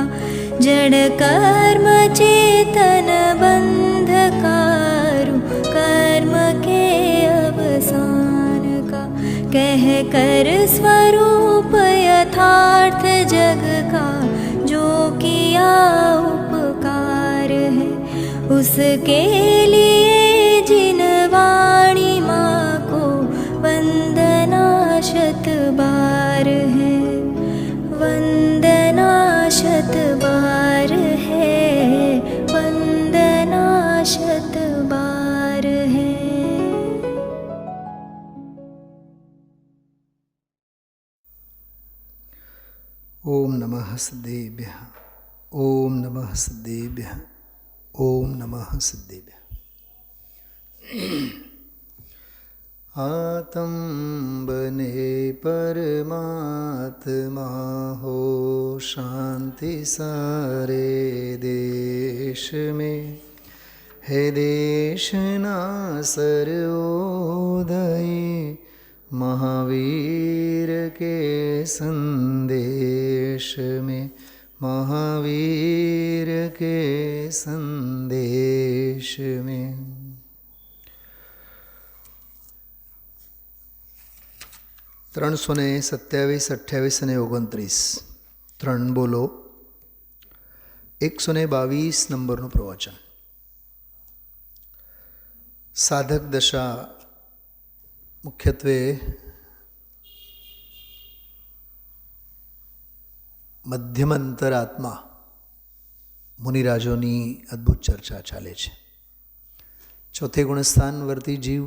का जड़ कर्म चेतन बंधकारु कर्म के अवसान का कह कर स्वरूप यथार्थ जग का जो किया उपकार है उसके लिए जिन वाणी माँ को वंदना शत बार है वंदना शत बार है वंदना शत बार है। ओम नमः सिद्धेभ्यः ओम नमः सिद्धेभ्यः ओम नमः सिद्धेभ्यः। आत्म बने परमात्मा हो शांति सारे देश में है देश ना सर्वोदय महावीर के संदेश में महावीर के संदेश में। 327, 28 અને 29 3 બોલો. 122 નંબરનું પ્રવચન. સાધક દશા મુખ્યત્વે મધ્યમંતરાત્મા મુનિરાજોની અદ્ભુત ચર્ચા ચાલે છે. ચોથે ગુણસ્થાનવર્તી જીવ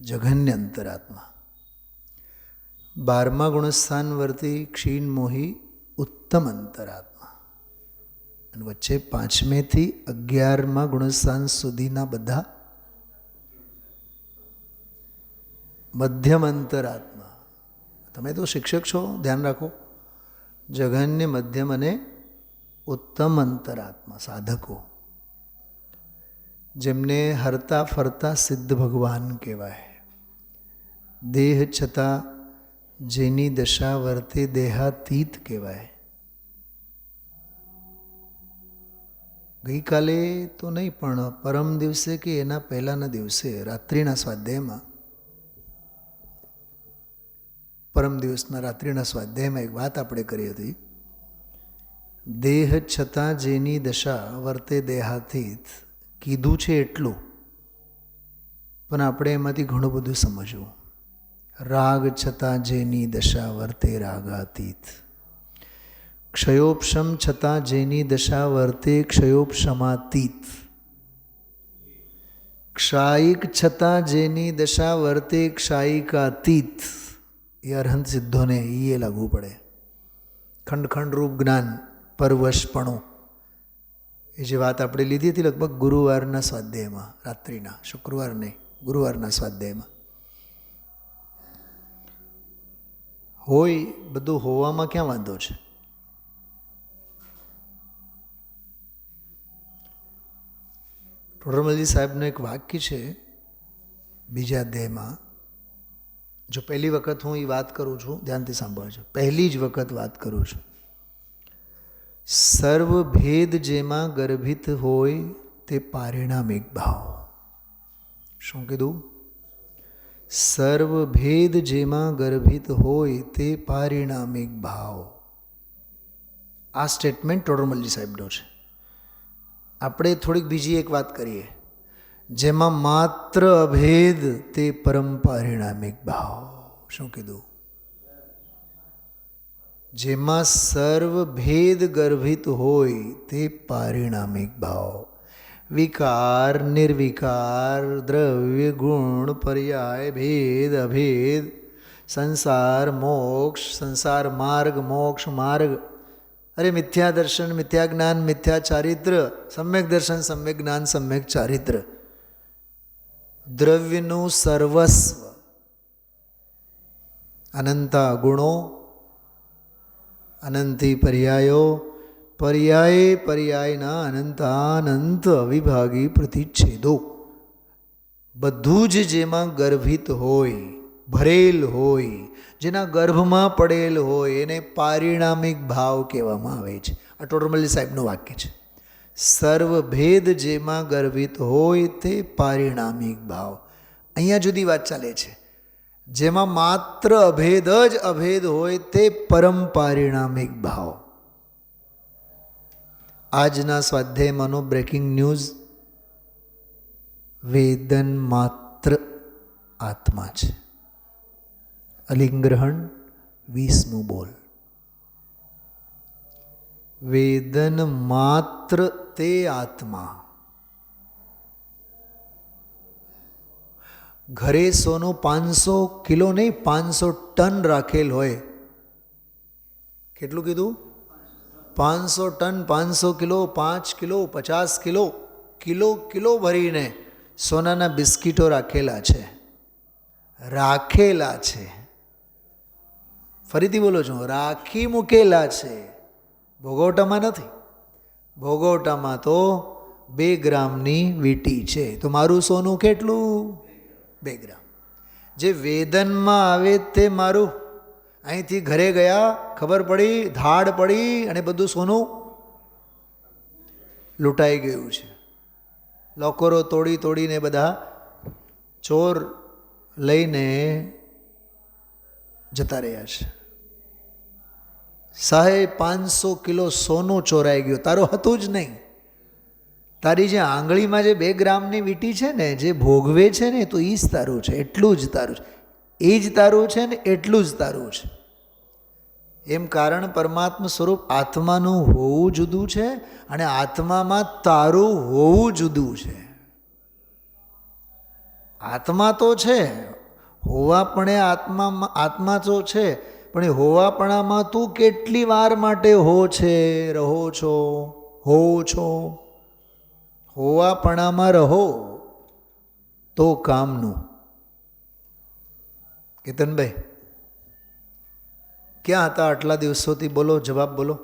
જઘન્ય અંતરાત્મા, 12મા ગુણસ્થાનવર્તી ક્ષીણ મોહી ઉત્તમ અંતરાત્મા, અને વચ્ચે 5મેથી 11મા ગુણસ્થાન સુધીના બધા મધ્યમ અંતરાત્મા. તમે તો શિક્ષક છો, ધ્યાન રાખો. જઘન્ય, મધ્યમ અને ઉત્તમ અંતરાત્મા સાધકો, જેમને હરતા ફરતા સિદ્ધ ભગવાન કહેવાય. દેહ છતાં જેની દશા વર્તે દેહાતીત કહેવાય. ગઈકાલે તો નહીં પણ પરમ દિવસે કે એના પહેલાંના દિવસે રાત્રિના સ્વાધ્યાયમાં, પરમ દિવસના રાત્રિના સ્વાધ્યાયમાં એક વાત આપણે કરી હતી. દેહ છતાં જેની દશા વર્તે દેહાતીત કીધું છે એટલું, પણ આપણે એમાંથી ઘણું બધું સમજવું. રાગ છતાં જેની દશા વર્તે રાગાતીત, ક્ષયોપશમ છતાં જેની દશા વર્તે ક્ષયોપશમાતીત, ક્ષાયિક છતાં જેની દશા વર્તે ક્ષાયિકાતીત. એ અરહંત સિદ્ધોને એ લાગવું પડે. ખંડ ખંડ રૂપ જ્ઞાન, પરવશપણું, એ જે વાત આપણે લીધી હતી લગભગ ગુરુવારના સ્વાધ્યાયમાં, રાત્રિના, શુક્રવાર નહીં, ગુરુવારના સ્વાધ્યાયમાં. હોય બધું હોવામાં ક્યાં વાંધો છે? ટોડરમલજી સાહેબનું એક વાક્ય છે બીજા અધ્યાયમાં. જો પહેલી વખત હું એ વાત કરું છું, ધ્યાનથી સાંભળજો, પહેલી જ વખત વાત કરું છું. સર્વ ભેદ જેમાં ગર્ભિત હોય તે પારિણામિક ભાવ. શું કીધું? સર્વ ભેદ જેમાં ગર્ભિત હોય તે પારિણામિક ભાવ. આ સ્ટેટમેન્ટ ટોડરમલજી સાહેબનો છે. આપણે થોડીક બીજી એક વાત કરીએ, જેમાં માત્ર અભેદ તે પરમ પારિણામિક ભાવ. શું કીધું? જેમાં સર્વ ભેદ ગર્ભિત હોય તે પારિણામિક ભાવ. વિકાર, નિર્વિકાર, દ્રવ્ય, ગુણ, પર્યાય, ભેદ, અભેદ, સંસાર, મોક્ષ, સંસાર માર્ગ, મોક્ષ માર્ગ, અરે મિથ્યા દર્શન, મિથ્યા જ્ઞાન, મિથ્યા ચારિત્ર, સમ્યક દર્શન, સમ્યક જ્ઞાન, સમ્યક ચારિત્ર, દ્રવ્યનું સર્વસ્વ, અનંતા ગુણો, અનંતી પર્યાયો, પર્યાય પર્યાયના અનંતાનંત અવિભાગી પ્રતિચ્છેદો, બધું જ જેમાં ગર્ભિત હોય, ભરેલ હોય, જેના ગર્ભમાં પડેલ હોય એને પારિણામિક ભાવ કહેવામાં આવે છે. આ ટોટરમલ્લી સાહેબનું વાક્ય છે. સર્વભેદ જેમાં ગર્ભિત હોય તે પારિણામિક ભાવ. અહીંયા જુદી વાત ચાલે છે. જેમાં માત્ર અભેદ જ અભેદ હોય તે પરમ પારિણામિક ભાવ. આજના સ્વાધ્યાયમાંનો બ્રેકિંગ ન્યૂઝ, વેદન માત્ર આત્મા છે. અલિંગ્રહણ 20મું બોલ. વેદન માત્ર તે આત્મા. ઘરે સોનું 500 કિલો નહીં 500 ટન રાખેલ હોય. કેટલું કીધું? 500 ton, 500 kilo, 5 kilo, 50 kilo, kilo kilo ભરીને સોનાના બિસ્કીટો રાખેલા છે. રાખેલા છે. ફરીથી બોલો છો, રાખી મૂકેલા છે. ભોગવટામાં નથી. ભોગવટામાં તો 2 ગ્રામની વીંટી છે. તો મારું સોનું કેટલું? 2 ગ્રામ. જે વેદનમાં આવે તે મારું. અહીંથી ઘરે ગયા, ખબર પડી, ધાડ પડી અને બધું સોનું લૂંટાઈ ગયું છે. લોકરો તોડી તોડીને બધા ચોર લઈને જતા રહ્યા છે. સાહેબ 500 કિલો સોનું ચોરાઈ ગયું. તારું હતું જ નહીં. તારી જે આંગળીમાં જે 2 ગ્રામની વીંટી છે ને, જે ભોગવે છે ને, તો એ જ તારું છે. એટલું જ તારું છે. એ જ તારું છે ને એટલું જ તારું છે. એમ કારણ પરમાત્મા સ્વરૂપ આત્માનું હોવું જુદું છે અને આત્મામાં તારું હોવું જુદું છે. આત્મા તો છે, હોવાપણે આત્મા તો છે, પણ એ હોવાપણામાં તું કેટલી વાર માટે રહો છો. હોવાપણામાં રહો તો કામનું. કેતનભાઈ ક્યાં હતા આટલા દિવસોથી? બોલો, જવાબ બોલો.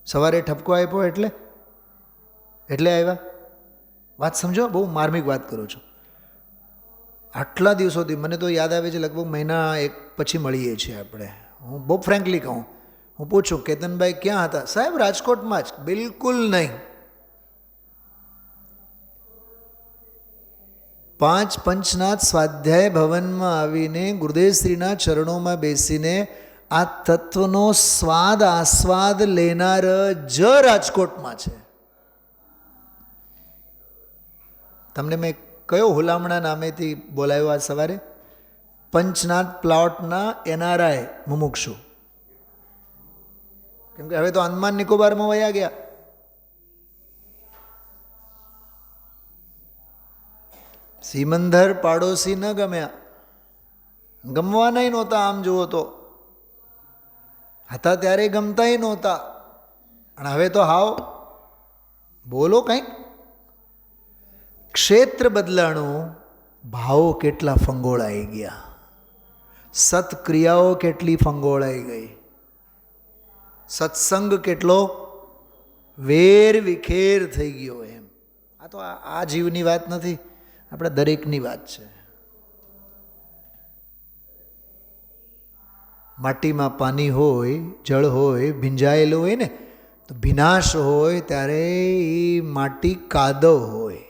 સવારે ઠપકો આપ્યો એટલે આવ્યા? વાત સમજો, બહુ માર્મિક વાત કરું છું. આટલા દિવસોથી મને તો યાદ આવે છે, લગભગ મહિના 1 પછી મળીએ છીએ આપણે. હું બહુ ફ્રેન્કલી કહું, હું પૂછું કેતનભાઈ ક્યાં હતા? સાહેબ રાજકોટમાં જ. બિલકુલ નહીં. 5 પંચનાથ સ્વાધ્યાય ભવનમાં આવીને ગુરુદેવશ્રીના ચરણોમાં બેસીને આ તત્વનો આસ્વાદ લેનાર જ રાજકોટમાં છે. તમને મેં કયો હુલામણા નામેથી બોલાવ્યો આજ સવારે? પંચનાથ પ્લોટના NRI મુમુક્ષુ. કેમ કે હવે તો અંદમાન નિકોબારમાં વયા ગયા. સિમંદર પાડોશી ન ગમ્યા, ગમવાના નહોતા. આમ જુઓ તો હતા ત્યારે ગમતાય નહોતા, અને હવે તો હાવ બોલો કંઈક. ક્ષેત્ર બદલાણું, ભાવો કેટલા ફંગોળાઈ ગયા, સત્ક્રિયાઓ કેટલી ફંગોળાઈ ગઈ, સત્સંગ કેટલો વેર વિખેર થઈ ગયો. એમ આ તો આ જીવની વાત નથી, આપણે દરેકની વાત છે. માટીમાં પાણી હોય, જળ હોય, ભીંજાયેલું હોય ને, તો ભીનાશ હોય ત્યારે એ માટી કાદવ હોય,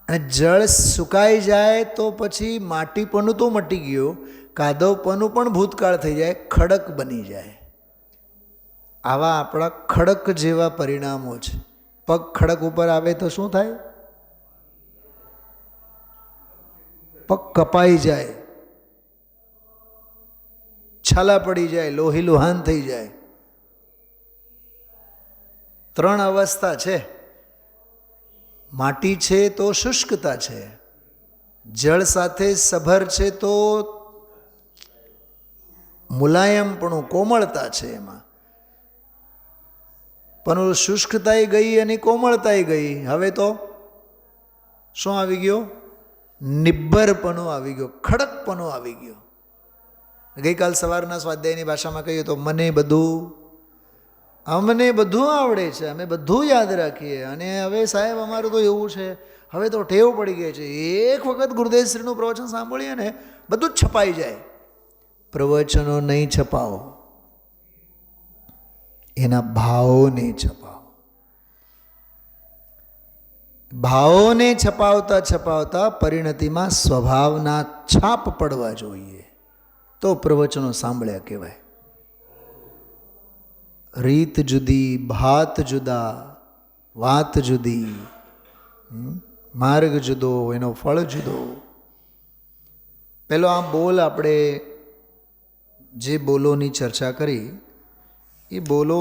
અને જળ સુકાઈ જાય તો પછી માટીપણું તો મટી ગયું, કાદવપણું પણ ભૂતકાળ થઈ જાય, ખડક બની જાય. આવા આપણા ખડક જેવા પરિણામો છે. પગ ખડક ઉપર આવે તો શું થાય? પગ કપાઈ જાય, છાલા પડી જાય, લોહી લુહાન થઈ જાય. 3 અવસ્થા છે. માટી છે તો શુષ્કતા છે, જળ સાથે સભર છે તો મુલાયમપણું, કોમળતા છે એમાં. પણ શુષ્કતાય ગઈ અને કોમળતાય ગઈ. હવે તો શું આવી ગયો? નિબ્બરપણું આવી ગયો, ખડકપણું આવી ગયો. ગઈકાલ સવારના સ્વાધ્યાયની ભાષામાં કહીએ તો અમને બધું આવડે છે, અમે બધું યાદ રાખીએ, અને હવે સાહેબ અમારું તો એવું છે, હવે તો ટેવ પડી ગઈ છે, એક વખત ગુરુદેવશ્રીનું પ્રવચન સાંભળીએ ને બધું જ છપાઈ જાય. પ્રવચનો નહીં છપાવો, એના ભાવોને છપાવો. ભાવોને છપાવતા છપાવતા પરિણતિમાં સ્વભાવના છાપ પડવા જોઈએ, તો પ્રવચનો સાંભળ્યા કહેવાય. રીત જુદી, ભાત જુદા, વાત જુદી, માર્ગ જુદો, એનો ફળ જુદો. પેલો આ બોલ, આપણે જે બોલોની ચર્ચા કરી એ બોલો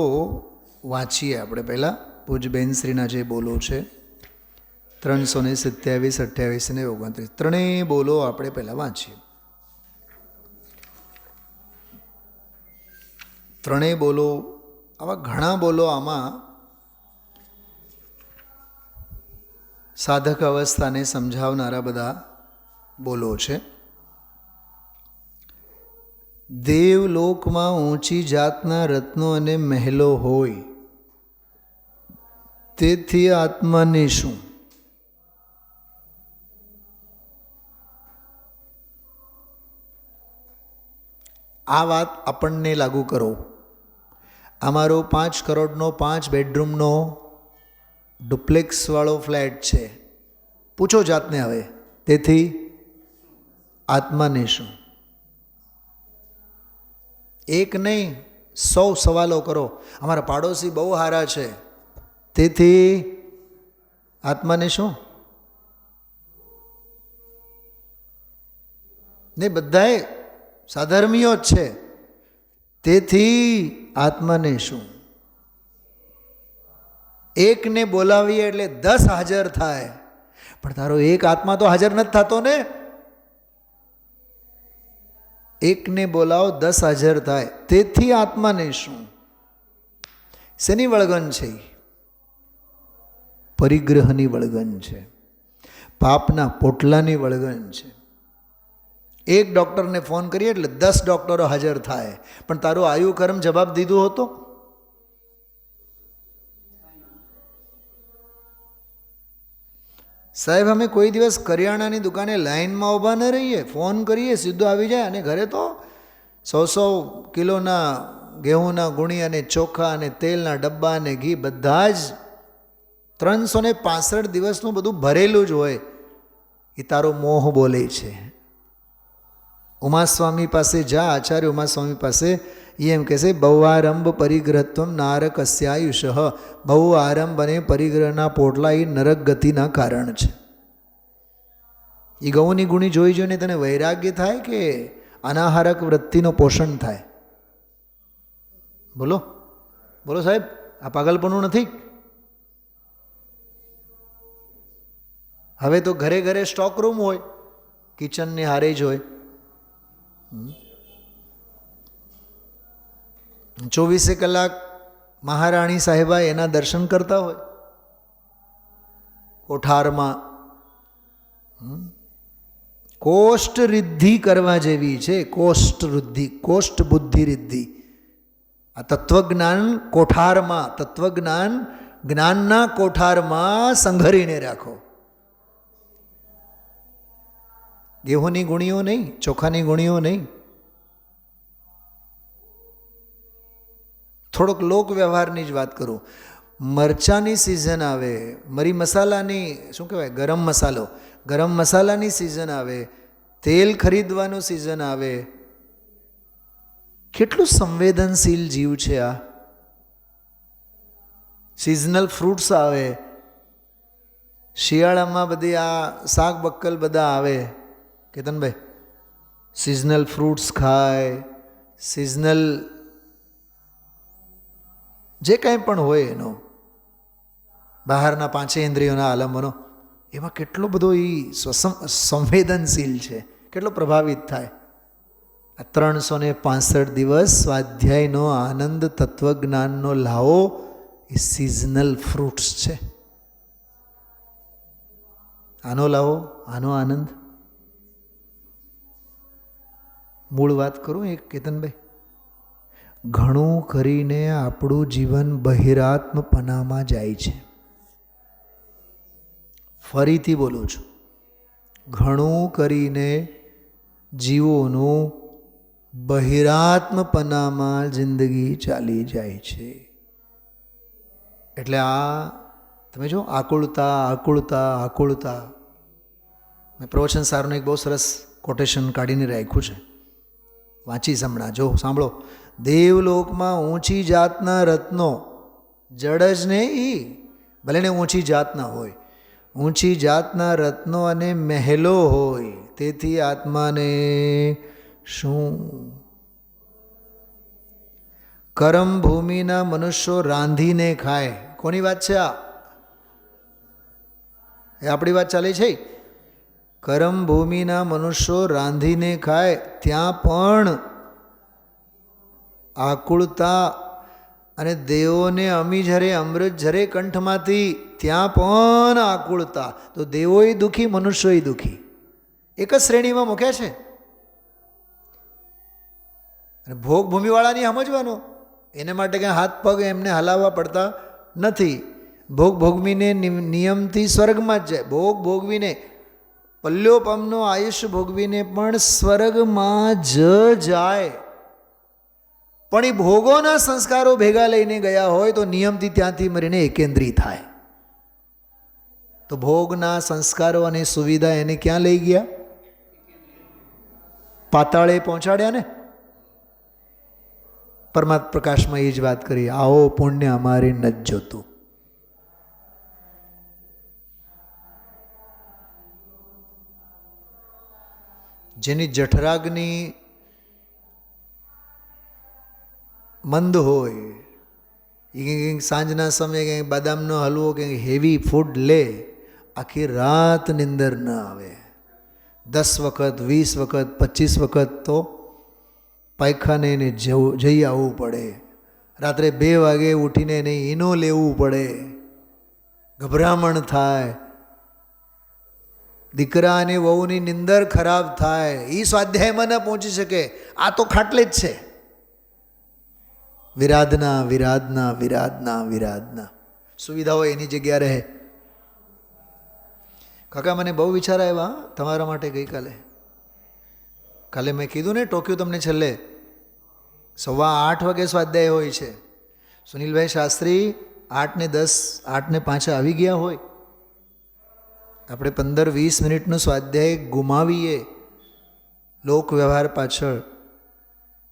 વાંચીએ આપણે પહેલાં. પૂજ્ય બેનશ્રીના જે બોલો છે 327, 28 ને 29, ત્રણેય બોલો આપણે પહેલાં વાંચીએ. ત્રણેય બોલો, આવા ઘણા બોલો આમાં સાધક અવસ્થાને સમજાવનારા બધા બોલો છે. દેવલોકમાં ઊંચી જાતના રત્નો અને મહેલો હોય, તેથી આત્માને શું? આ વાત આપણને લાગુ કરો. અમારો 5 કરોડનો 5 બેડરૂમનો ડુપ્લેક્સવાળો ફ્લેટ છે. પૂછો જાતને હવે, તેથી આત્માને શું? એક નહીં 100 સવાલો કરો. અમારા પાડોશી બહુ સારા છે, તેથી આત્માને શું? ને બધાએ સાધર્મીઓ જ છે, તેથી આત્માને શું? એકને બોલાવીએ એટલે 10 હાજર થાય, પણ તારો એક આત્મા તો હાજર નથી થતો ને. એકને બોલાવો 10 હાજર થાય, તેથી આત્માને શું? શેની વળગન છે? પરિગ્રહની વળગન છે, પાપના પોટલાની વળગન છે. એક ડૉક્ટરને ફોન કરીએ એટલે 10 ડૉક્ટરો હાજર થાય, પણ તારું આયુ કર્મ જવાબ દીધો હતો. સાહેબ, અમે કોઈ દિવસ કરિયાણાની દુકાને લાઈનમાં ઊભા ન રહીએ, ફોન કરીએ સીધો આવી જાય. અને ઘરે તો 100 કિલોના ઘઉંના ગુણી અને ચોખા અને તેલના ડબ્બા અને ઘી બધા જ 365 દિવસનું બધું ભરેલું જ હોય. એ તારો મોહ બોલે છે. ઉમાસ્વામી પાસે જા, આચાર્ય ઉમાસ્વામી પાસે. એ એમ કહેશે, બહુઆરંભ પરિગ્રહત્વમ નારકસ્યાયુષ. બહુ આરંભ અને પરિગ્રહના પોટલા એ નરક ગતિના કારણ છે. એ ગૌની ગુણી જોઈ જોઈને તને વૈરાગ્ય થાય કે અનાહારક વૃત્તિનો પોષણ થાય? બોલો બોલો સાહેબ, આ પાગલપણું નથી? હવે તો ઘરે ઘરે સ્ટોક રૂમ હોય, કિચનની હારે જ હોય. 24 કલાક મહારાણી સાહેબા એના દર્શન કરતા હોય કોઠારમાં. કોષ્ઠ રિદ્ધિ કરવા જેવી છે. કોષ્ઠ રિદ્ધિ, કોષ્ઠ બુદ્ધિ રિદ્ધિ. આ તત્વજ્ઞાન કોઠારમાં, તત્વજ્ઞાન જ્ઞાનના કોઠારમાં સંઘરીને રાખો. ગેહુની ગુણીઓ નહીં, ચોખાની ગુણીઓ નહીં. થોડોક લોક વ્યવહારની જ વાત કરું. મરચાની સિઝન આવે, મરી મસાલાની, શું કહેવાય, ગરમ મસાલો, ગરમ મસાલાની સિઝન આવે, તેલ ખરીદવાનું સિઝન આવે. કેટલું સંવેદનશીલ જીવ છે આ. સિઝનલ ફ્રૂટ્સ આવે, શિયાળામાં બધી આ શાક બક્કલ બધા આવે. કેતનભાઈ, સિઝનલ ફ્રૂટ્સ ખાય, સિઝનલ જે કાંઈ પણ હોય એનો, બહારના 5 ઇન્દ્રિયોના આલંબનો, એમાં કેટલો બધો એ સંવેદનશીલ છે, કેટલો પ્રભાવિત થાય. આ 365 દિવસ સ્વાધ્યાયનો આનંદ, તત્વજ્ઞાનનો લાવો એ સિઝનલ ફ્રૂટ્સ છે. આનો લાવો, આનો આનંદ. મૂળ વાત કરું એક, કેતનભાઈ, ઘણું કરીને આપણું જીવન બહિરાત્મપણામાં જાય છે. ફરીથી બોલું છું, ઘણું કરીને જીવોનું બહિરાત્મપણામાં જિંદગી ચાલી જાય છે. એટલે આ તમે જો આકુળતા આકુળતા આકુળતા. મેં પ્રવચન સારનું એક બહુ સરસ કોટેશન કાઢીને રાખ્યું છે, વાંચી હમણાં જો સાંભળો. દેવલોકમાં ઊંચી જાતના રત્નો, જડ જ નહીં, ભલે ને ઊંચી જાતના હોય, ઊંચી જાતના રત્નો અને મહેલો હોય, તેથી આત્માને શું? કરમ ભૂમિના મનુષ્યો રાંધીને ખાય. કોની વાત છે આ? એ આપણી વાત ચાલે છે. કરમ ભૂમિના મનુષ્યો રાંધીને ખાય, ત્યાં પણ આકુળતા, અને દેવોને અમી ઝરે અમૃત ઝરે કંઠમાંથી, ત્યાં પણ આકુળતા. તો દેવોય દુઃખી, મનુષ્યોય દુઃખી, એક જ શ્રેણીમાં મૂક્યા છે. અને ભોગ ભૂમિવાળાની સમજવાનો, એને માટે કંઈ હાથ પગ એમને હલાવવા પડતા નથી. ભોગ ભોગવીને નિયમથી સ્વર્ગમાં જ જાય. ભોગ ભોગવીને પલ્યોપમનો આયુષ્ય ભોગવીને પણ સ્વર્ગમાં જ જાય. પણ એ ભોગોના સંસ્કારો ભેગા લઈને ગયા હોય તો નિયમથી ત્યાંથી મરીને એકેન્દ્રી થાય. તો ભોગના સંસ્કારો અને સુવિધા એને ક્યાં લઈ ગયા? પાતાળે પહોંચાડ્યા ને. પરમાત્મા પ્રકાશમાં એ જ વાત કરી, આવો પુણ્ય અમારે નથી જોતું. જેની જઠરાગ્નિ મંદ હોય, એ કંઈક સાંજના સમયે કંઈક બદામનો હલવો કંઈક હેવી ફૂડ લે, આખી રાત નિંદર ન આવે. 10 વખત 20 વખત 25 વખત તો પાયખાને એને જઈ આવવું પડે. રાત્રે 2 વાગે ઉઠીને એને ઈનો લેવું પડે. ગભરામણ થાય, દીકરા અને વહુની નિંદર ખરાબ થાય. એ સ્વાધ્યાયમાં ન પહોંચી શકે. આ તો ખાટલે જ છે. વિરાધના વિરાધના વિરાધના વિરાધના. સુવિધાઓ એની જગ્યા રહે. કાકા મને બહુ વિચાર આવ્યા તમારા માટે ગઈકાલે. કાલે મેં કીધું ને, ટોક્યું તમને છેલ્લે 8:15 વાગે સ્વાધ્યાય હોય છે. સુનિલભાઈ શાસ્ત્રી 8:10 8:05 આવી ગયા હોય. આપણે 15-20 મિનિટનો સ્વાધ્યાય ગુમાવીએ લોક વ્યવહાર પાછળ.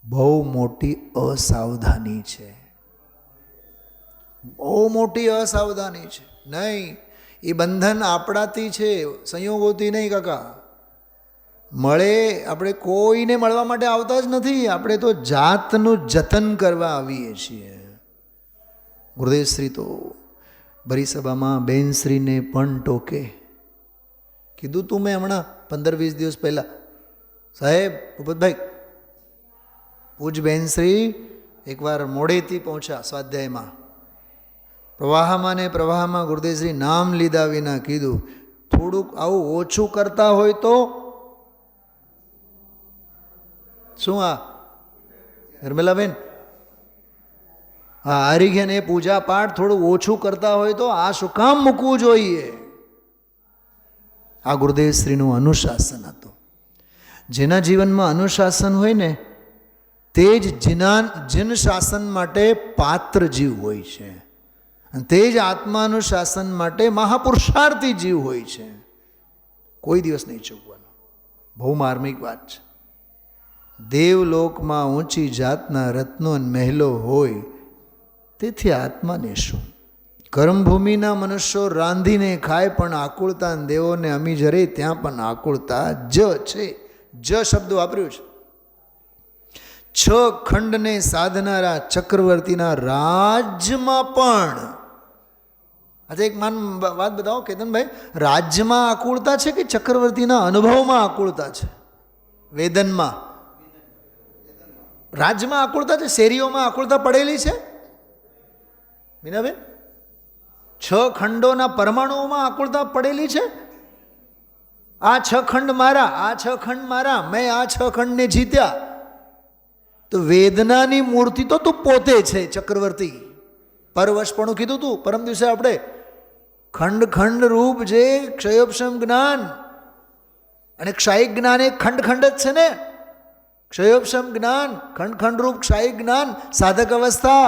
બહુ મોટી અસાવધાની છે, બહુ મોટી અસાવધાની છે. નહીં, એ બંધન આપણાથી છે, સંયોગોથી નહીં કાકા. મળે, આપણે કોઈને મળવા માટે આવતા જ નથી. આપણે તો જાતનું જતન કરવા આવીએ છીએ. ગુરુદેવશ્રી તો ભરી સભામાં બેનશ્રીને પણ ટોકે. કીધું તું મેં હમણાં 15-20 દિવસ પહેલાં, સાહેબ ભૂપતભાઈ, પૂજ બેનશ્રી એકવાર મોડેથી પહોંચ્યા સ્વાધ્યાયમાં. પ્રવાહમાં ને પ્રવાહમાં ગુરુદેવશ્રી નામ લીધા વિના કીધું, થોડુંક આવું ઓછું કરતા હોય તો. શું આ નર્મલાબેન? હા, હરિઘન એ પૂજા પાઠ થોડું ઓછું કરતા હોય તો આ શું કામ મૂકવું જોઈએ? આ ગુરુદેવશ્રીનું અનુશાસન હતું. જેના જીવનમાં અનુશાસન હોય ને તે જ જન શાસન માટે પાત્ર જીવ હોય છે, અને તે જ આત્માનું શાસન માટે મહાપુરુષાર્થી જીવ હોય છે. કોઈ દિવસ નહીં ચૂકવાનો. બહુ માર્મિક વાત છે. દેવલોકમાં ઊંચી જાતના રત્નો અને મહેલો હોય, તેથી આત્માને શું? કર્મભૂમિના મનુષ્યો રાંધીને ખાય, પણ આકુળતા દેવોને અમી જરે, ત્યાં પણ આકુળતા જ છે. જ શબ્દ વાપર્યું છે. 6 ખંડને સાધનારા ચક્રવર્તીના રાજ્યમાં પણ. આજે એક વાત બતાવો કેતનભાઈ, રાજ્યમાં આકુળતા છે કે ચક્રવર્તીના અનુભવમાં આકુળતા છે? વેદનમાં રાજ્યમાં આકુળતા છે, શેરીઓમાં આકુળતા પડેલી છે. મીનાબેન, 6 ખંડોના પરમાણુઓમાં આકુળતા પડેલી છે. આ 6 ખંડ મારા, આ 6 ખંડ મારા, મેં આ 6 ખંડને જીત્યા. તો વેદનાની મૂર્તિ તો તું પોતે છે ચક્રવર્તી. પરવશપણું કીધું તું પરમ દિવસે આપણે. ખંડ ખંડ રૂપ જે ક્ષયોપશમ જ્ઞાન, અને ક્ષાયિક જ્ઞાન એ ખંડ ખંડ જ છે ને. ક્ષયોપશમ જ્ઞાન, ખંડ ખંડ રૂપ ક્ષાયિક જ્ઞાન, સાધક અવસ્થા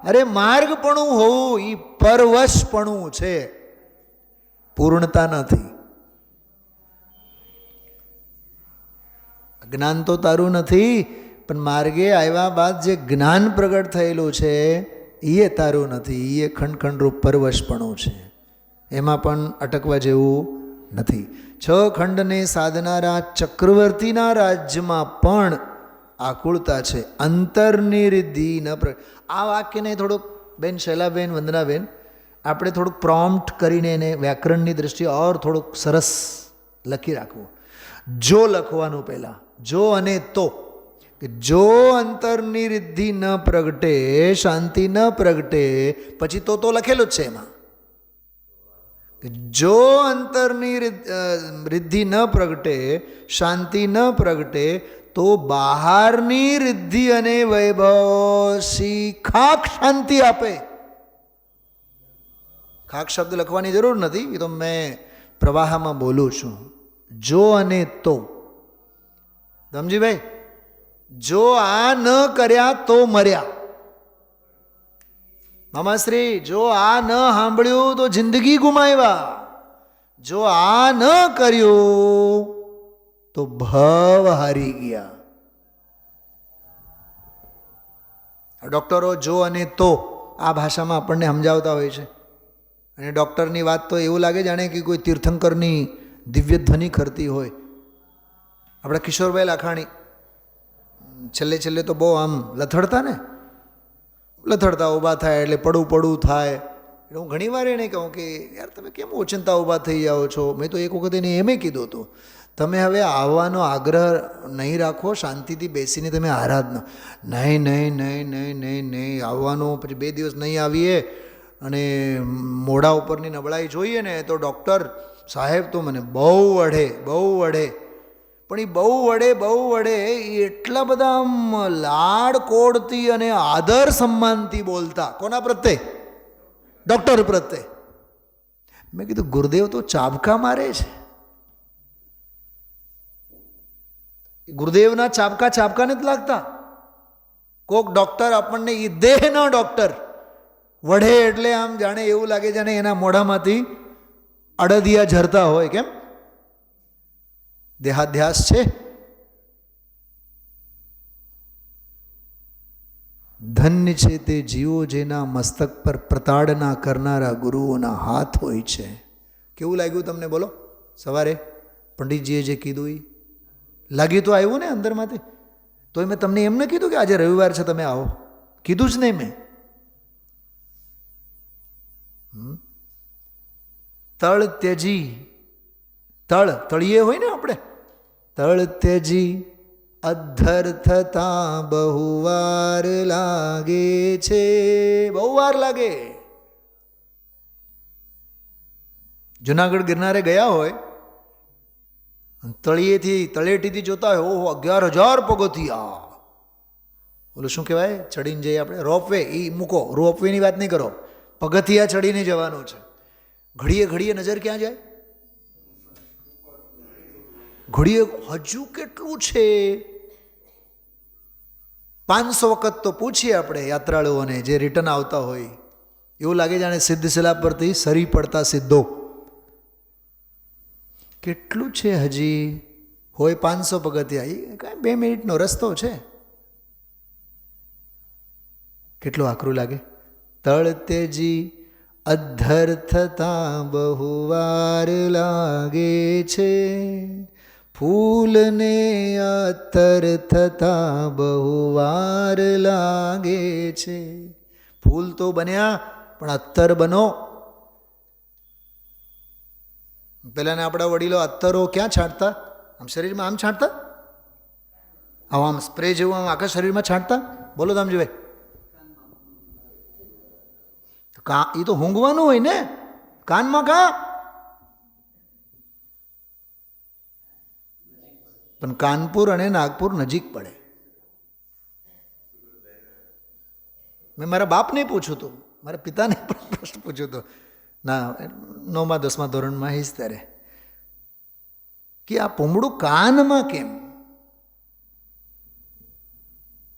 અરે માર્ગપણું હોવું એ પરવશપણું છે, પૂર્ણતા નથી. જ્ઞાન તો તારું નથી, પણ માર્ગે આવ્યા બાદ જે જ્ઞાન પ્રગટ થયેલું છે એ તારું નથી, એ ખંડ ખંડરૂપ પરવશપણું છે. એમાં પણ અટકવા જેવું નથી. 6 ખંડને સાધનારા ચક્રવર્તીના રાજ્યમાં પણ આકુળતા છે. અંતરની રિદ્ધિ ન આ વાક્યને થોડુંક બેન શૈલાબેન, વંદનાબેન, આપણે થોડુંક પ્રોમ્પ્ટ કરીને એને વ્યાકરણની દૃષ્ટિએ ઓર થોડુંક સરસ લખી રાખવું. જો લખવાનું પહેલાં, જો અને તો, કે જો અંતરની રિદ્ધિ ન પ્રગટે, શાંતિ ન પ્રગટે, પછી તો લખેલું જ છે એમાં. જો અંતરની રિદ્ધિ ન પ્રગટે, શાંતિ ન પ્રગટે, તો બહારની રિદ્ધિ અને વૈભવ ખાક શાંતિ આપે. ખાક શબ્દ લખવાની જરૂર નથી, એ તો મેં પ્રવાહમાં બોલું છું. જો અને તો, સમજીભાઈ, જો આ ન કર્યા તો મર્યા. મામાશ્રી, જો આ ન સાંભળ્યું તો જિંદગી ગુમાવ્યા. જો આ ન કર્યું તો ભવ હારી ગયા. ડૉક્ટરો જો અને તો આ ભાષામાં આપણને સમજાવતા હોય છે, અને ડૉક્ટરની વાત તો એવું લાગે જાણે કે કોઈ તીર્થંકરની દિવ્ય ધ્વનિ કરતી હોય. આપણા કિશોરભાઈ લાખાણી છેલ્લે તો બહુ આમ લથડતા ઊભા થાય એટલે પડવું થાય. એટલે હું ઘણી વાર એને કહું કે યાર તમે કેમ ઓચિંતા ઊભા થઈ જાઓ છો. મેં તો એક વખત એને એમ કીધું હતું, તમે હવે આવવાનો આગ્રહ નહીં રાખો, શાંતિથી બેસીને તમે આરાધના. નહીં આવવાનું. પછી 2 દિવસ નહીં આવીએ અને મોઢા ઉપરની નબળાઈ જોઈએ ને તો ડૉક્ટર સાહેબ તો મને બહુ વઢે. પણ એ બહુ વડે એટલા બધા લાડ કોડથી અને આદર સન્માનથી બોલતા. કોના પ્રત્યે? ડૉક્ટર પ્રત્યે. મેં કીધું ગુરુદેવ તો ચાબકા મારે છે. ગુરુદેવના ચાબકા નથી લાગતા. કોક ડૉક્ટર આપણને એ દેહના ડૉક્ટર વઢે એટલે આમ જાણે એવું લાગે જાણે એના મોઢામાંથી અડદિયા ઝરતા હોય. કેમ? દેહાધ્યાસ છે. ધન્ય છે તે જીવો જેના મસ્તક પર પ્રતાડના કરનારા ગુરુઓના હાથ હોય છે. કેવું લાગ્યું તમને બોલો? સવારે પંડિતજીએ જે કીધું એ લાગ્યું તો આવ્યું ને અંદરમાંથી? તોય મેં તમને એમ ન કીધું કે આજે રવિવાર છે તમે આવો, કીધું જ નહીં મેં. તળ ત્યજી, તળિયે હોય ને આપણે, તળ ત્યજી અધ્ધર થતા બહુ વાર લાગે છે. બહુ વાર લાગે. જુનાગઢ ગિરનારે ગયા હોય, તળેટીથી જોતા હોય, ઓહો 11,000 પગથિયા. ઓલું શું કહેવાય, ચડીને જઈએ આપણે, રોપવે. એ મૂકો, રોપવેની વાત નહીં કરો, પગથિયા ચડીને જવાનું છે. ઘડીએ નજર ક્યાં જાય? ઘડીએ હજુ કેટલું છે? 500 વખત તો પૂછીએ આપણે યાત્રાળુઓને જે રિટર્ન આવતા હોય. એવું લાગે જાણે સિદ્ધશિલા પરથી સરી પડતા સિદ્ધો. કેટલું છે હજી? હોય 500 પગથિયા. એ કાંઈ 2 મિનિટનો રસ્તો છે. કેટલું આકરું લાગે. તળ તેજી અધ્ધર થતા બહુ વાર લાગે છે, ફૂલને અત્તર થતા બહુ વાર લાગે છે. ફૂલ તો બન્યા પણ અત્તર બનો. પહેલાંના આપણા વડીલો અત્તરો ક્યાં છાંટતા? આમ શરીરમાં આમ છાંટતા, આમ સ્પ્રે જેવું આમ આખા શરીરમાં છાંટતા. બોલો દામજીભાઈ. એ તો ઊંઘવાનું હોય ને, કાનમાં પણ કાનપુર અને નાગપુર નજીક પડે. મેં મારા બાપને પૂછ્યું હતું, મારા પિતાને પણ પ્રશ્ન પૂછ્યો હતો, ના 9મા 10મા ધોરણમાં હિસ ત્યારે, કે આ પૂમડું કાનમાં કેમ?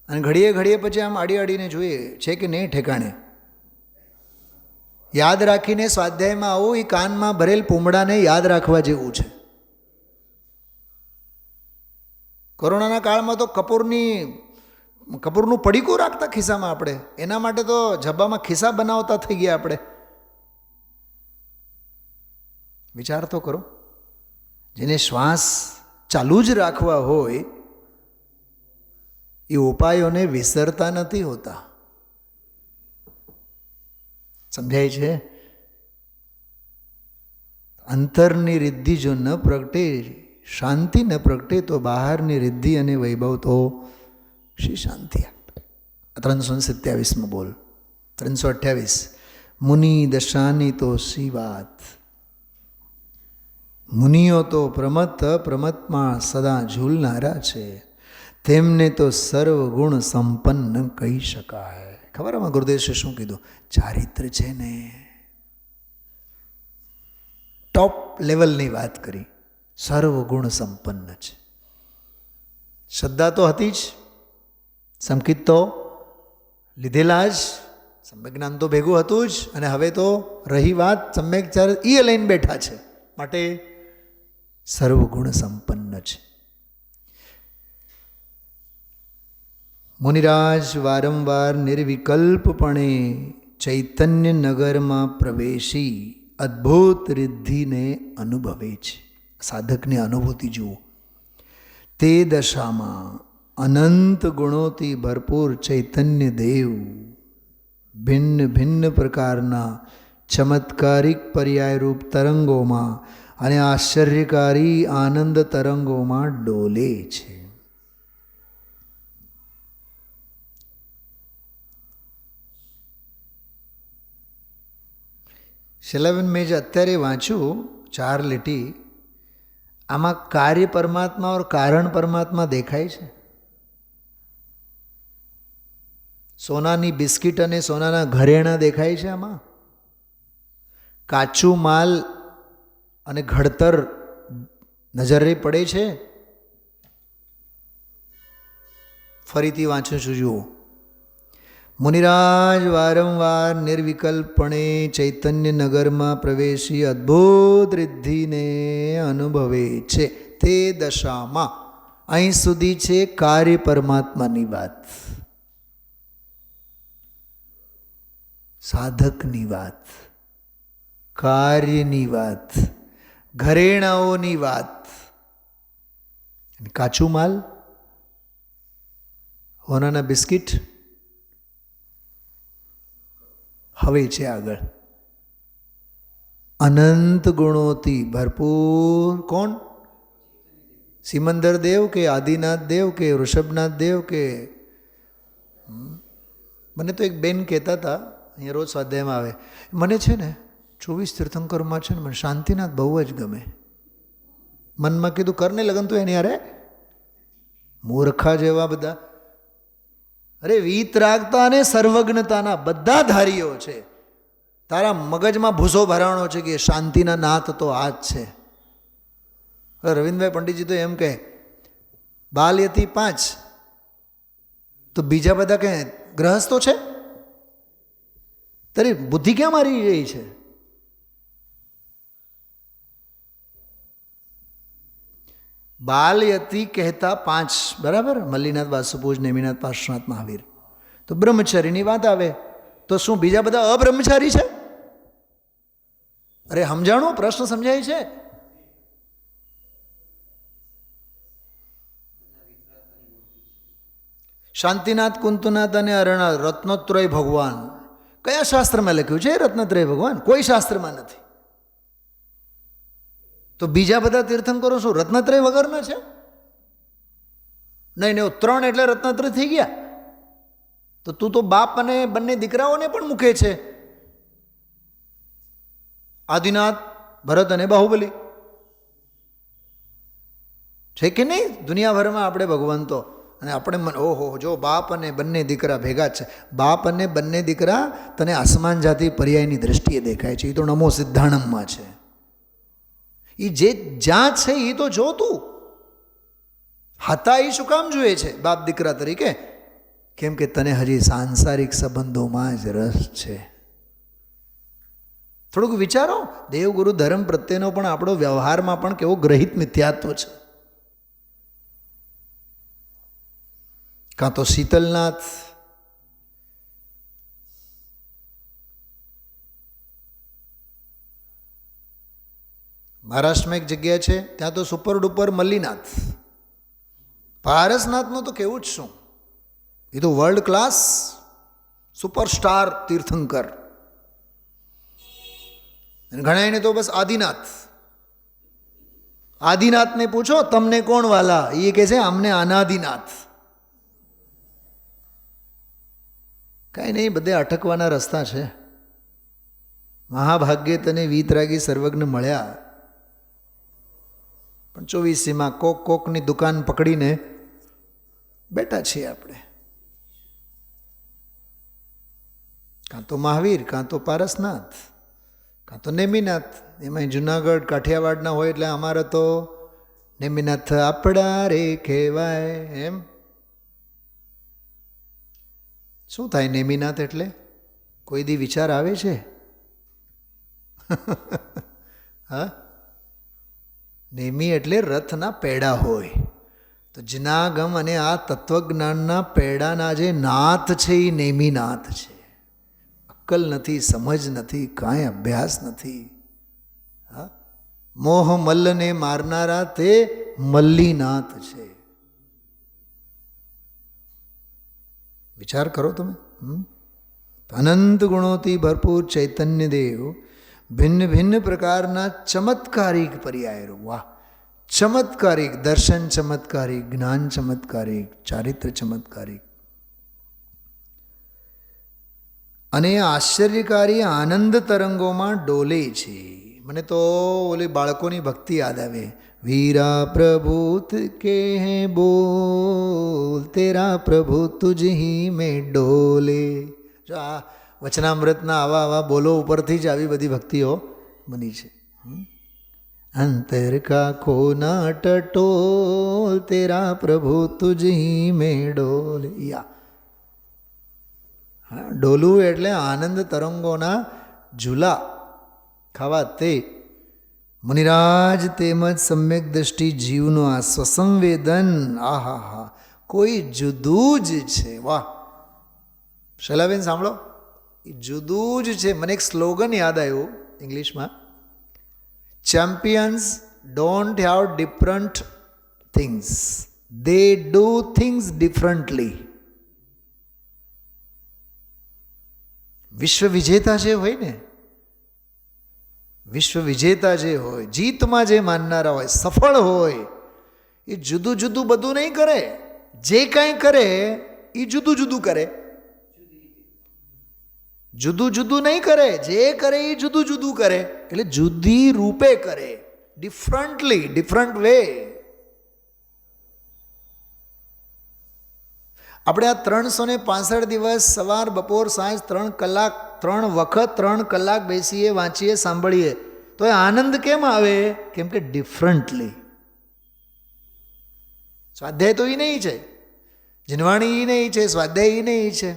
અને ઘડીએ ઘડીએ પછી આમ આડી આડીને જોઈએ છે કે નહીં ઠેકાણે. યાદ રાખીને સ્વાધ્યાયમાં આવું એ કાનમાં ભરેલ પૂમડાને યાદ રાખવા જેવું છે. કોરોનાના કાળમાં તો કપૂરનું પડીકું રાખતા ખિસ્સામાં આપણે, એના માટે તો જબ્બામાં ખિસ્સા બનાવતા થઈ ગયા આપણે. વિચાર તો કરો. જેને શ્વાસ ચાલુ જ રાખવા હોય એ ઉપાયોને વિસરતા નથી હોતા. સમજાય છે? અંતરની રિદ્ધિ જો ન પ્રગટે, શાંતિ ન પ્રગટે, તો બહારની રિદ્ધિ અને વૈભવ તો શી શાંતિ આપે. 327માં બોલ. 328 મુનિ દશાની તો સી વાત. મુનિઓ તો પ્રમતમાં સદા ઝૂલનારા છે, તેમને તો સર્વ ગુણ સંપન્ન કહી શકાય. ખબર આમાં ગુરુદેશે શું કીધું? ચારિત્ર છે ને, ટોપ લેવલની વાત કરી. સર્વ ગુણ સંપન્ન છે. શ્રદ્ધા તો હતી જ, સંકિત તો લીધેલા જ, સમ્યક જ્ઞાન તો ભેગું હતું જ, અને હવે તો રહી વાત સમ્યક ચાર એ લઈને બેઠા છે, માટે સર્વગુણ સંપન્ન છે. મુનિરાજ વારંવાર નિર્વિકલ્પપણે ચૈતન્ય નગરમાં પ્રવેશી અદ્ભુત રિદ્ધિને અનુભવે છે. સાધકની અનુભૂતિ જુઓ. તે દશામાં અનંત ગુણોથી ભરપૂર ચૈતન્ય દેવ ભિન્ન ભિન્ન પ્રકારના ચમત્કારિક પર્યાયરૂપ તરંગોમાં અને આશ્ચર્યકારી આનંદ તરંગોમાં ડોલે છે. શિલાબેન, મેં જે અત્યારે વાંચ્યું 4 લીટી, આમાં કાર્ય પરમાત્મા और કારણ પરમાત્મા દેખાય છે. સોનાની બિસ્કિટ અને સોનાના ઘરેણાં દેખાય છે. આમાં કાચું માલ અને ઘડતર નજરે પડે છે. ફરીથી વાંચું છું, જુઓ. મુનિરાજ વારંવાર નિર્વિકલ્પણે ચૈતન્ય નગરમાં પ્રવેશી અદ્ભુત રિદ્ધિને અનુભવે છે. તે દશામાં અહીં સુધી છે કાર્ય પરમાત્માની વાત, સાધકની વાત, કાર્યની વાત, ઘરેણાઓની વાત. કાચું માલ, હોનાના બિસ્કિટ હવે છે આગળ. અનંત ગુણોથી ભરપૂર. કોણ? સિમંદર દેવ કે આદિનાથ દેવ કે ઋષભનાથ દેવ કે? મને તો એક બેન કહેતા હતા, અહીંયા રોજ સ્વાધ્યાયમાં આવે, મને છે ને 24 તીર્થંકરમાં છે ને મને શાંતિનાથ બહુ જ ગમે. મનમાં કીધું કરને લગન તું એની અરે મૂર્ખા જેવા બધા. અરે વીતરાગતા અને સર્વજ્ઞતાના બધા ધારીઓ છે. તારા મગજમાં ભૂસો ભરાણો છે કે શાંતિના નાથ તો આ જ છે. રવિન્દ્રભાઈ પંડિતજી તો એમ કહે બાલ્યથી 5, તો બીજા બધા કહે ગ્રહસ્થો છે. તારી બુદ્ધિ ક્યાં મારી રહી છે? બાલયતિ કહેતા 5, બરાબર? મલ્લીનાથ, વાસુપૂજ, નેમિનાથ, પાર્શ્વનાથ, મહાવીર. તો બ્રહ્મચારીની વાત આવે તો શું બીજા બધા અબ્રહ્મચારી છે? અરે સમજાણું, પ્રશ્ન સમજાય છે? શાંતિનાથ, કુંતુનાથ અને અરણાથ રત્નત્રય ભગવાન કયા શાસ્ત્રમાં લખ્યું છે? રત્નત્રય ભગવાન કોઈ શાસ્ત્રમાં નથી. તો બીજા બધા તીર્થંકરો શું રત્નત્રય વગરના છે? નહીં નહીં, 3 એટલે રત્નત્રય થઈ ગયા. તો તું તો બાપ અને બંને દીકરાઓને પણ મૂકે છે. આદિનાથ, ભરત અને બાહુબલી છે કે નહીં? દુનિયાભરમાં આપણે ભગવંતો, અને આપણે ઓહો, જો બાપ અને બંને દીકરા ભેગા જ છે. બાપ અને બંને દીકરા તને આસમાન જાતિ પર્યાયની દ્રષ્ટિએ દેખાય છે. એ તો નમો સિદ્ધાણમમાં છે. એ જે જ્યાં છે એ તો જો તું. હતા એ શું કામ જોઈએ છે બાપ દીકરા તરીકે? કેમ કે તને હજી સાંસારિક સંબંધોમાં જ રસ છે. થોડુંક વિચારો, દેવગુરુ ધર્મ પ્રત્યેનો પણ આપણો વ્યવહારમાં પણ કેવો ગ્રહિત મિથ્યાત્વ છે. કાં તો શીતલનાથ, મહારાષ્ટ્રમાં એક જગ્યા છે ત્યાં તો સુપર ડુપર મલ્લીનાથ. પારસનાથનું તો કેવું જ શું, એ તો વર્લ્ડ ક્લાસ સુપરસ્ટાર તીર્થંકર. ઘણાને તો બસ આદિનાથ. આદિનાથને પૂછો તમને કોણ વાલા, એ કહે છે અમને અનાદિનાથ. કાંઈ નહીં, બધે અટકવાના રસ્તા છે. મહાભાગ્યે તને વીતરાગી સર્વજ્ઞ મળ્યા, પણ 24માં કોકની દુકાન પકડીને બેઠા છીએ આપણે. કાં તો મહાવીર, કાં તો પારસનાથ, કાં તો નેમિનાથ. એમાં જુનાગઢ કાઠિયાવાડના હોય એટલે અમારે તો નેમિનાથ આપણા રે કહેવાય. એમ શું થાય નેમિનાથ એટલે? કોઈ દી વિચાર આવે છે? હા, નેમી એટલે રથના પેડા હોય. તો જનાગમ અને આ તત્વજ્ઞાનના પેડાના જે નાથ છે એ નેમિનાથ છે. અક્કલ નથી, સમજ નથી, કાંઈ અભ્યાસ નથી. હા, મોહ મલ્લને મારનારા તે મલ્લીનાથ છે. વિચાર કરો તમે. અનંત ગુણોથી ભરપૂર ચૈતન્ય દેવ ભિન્ન ભિન્ન પ્રકારના ચમત્કારિક પર્યાયો. વાહ! ચમત્કારિક દર્શન, ચમત્કારિક જ્ઞાન, ચમત્કારિક ચારિત્ર, ચમત્કારિક અને આશ્ચર્યકારી આનંદ તરંગોમાં ડોલે છે. મને તો ઓલી બાળકોની ભક્તિ યાદ આવે. વીરા પ્રભુ કે હે બોલ, તેરા પ્રભુ તુજ હી મેં ડોલે. જો આ વચનામૃતના આવા બોલો ઉપરથી જ આવી બધી ભક્તિઓ બની છે. અંતર કા ખોના ટટોલ, તેરા પ્રભુ તુજ હી મેં ડોલે. યા હા, ડોલું એટલે આનંદ તરંગોના ઝૂલા ખાવા. તે મુનિરાજ તેમજ સમ્યક દ્રષ્ટિ જીવનું આ સ્વસંવેદન, આહા હા, કોઈ જુદું જ છે. વાહ! શૈલાબેન સાંભળો, એ જુદું જ છે. મને એક સ્લોગન યાદ આવ્યું ઇંગ્લિશમાં. Champions don't have different things, they do things differently. વિશ્વ વિજેતા જે હોય ને, વિશ્વ વિજેતા જે હોય, જીતમાં જે માનનારા હોય, સફળ હોય, એ જુદું જુદું બધું નહીં કરે. જે કાંઈ કરે એ જુદું જુદું કરે. જુદું જુદું નહીં કરે, જે કરે એ જુદું જુદું કરે. એટલે જુદી રૂપે કરે, ડિફરન્ટલી, ડિફરન્ટ વે. આપણે આ 365 દિવસ સવાર, બપોર, સાંજ 3 કલાક, 3 વખત 3 કલાક બેસીએ, વાંચીએ, સાંભળીએ, તો એ આનંદ કેમ આવે? કેમ કે ડિફરન્ટલી. સ્વાધ્યાય તો એ નહીં છે, જીનવાણી એ નહીં છે, સ્વાધ્યાય એ નહીં છે,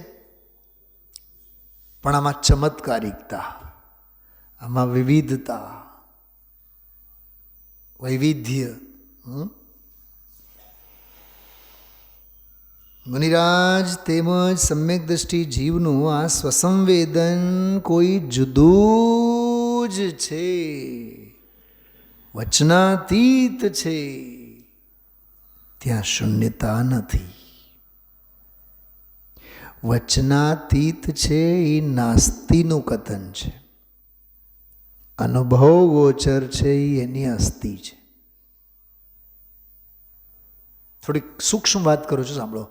પણ આમાં ચમત્કારિકતા, આમાં વિવિધતા, વૈવિધ્ય. મુનિરાજ તેમજ સમ્યક દ્રષ્ટિ જીવનું આ સ્વસંવેદન કોઈ જુદું જ છે, વચનાતીત છે. ત્યાં શૂન્યતા નથી. વચનાતીત છે એ નાસ્તિનું કથન છે. અનુભવ ગોચર છે એ એની અસ્થિ છે. થોડીક સૂક્ષ્મ વાત કરું છું, સાંભળો.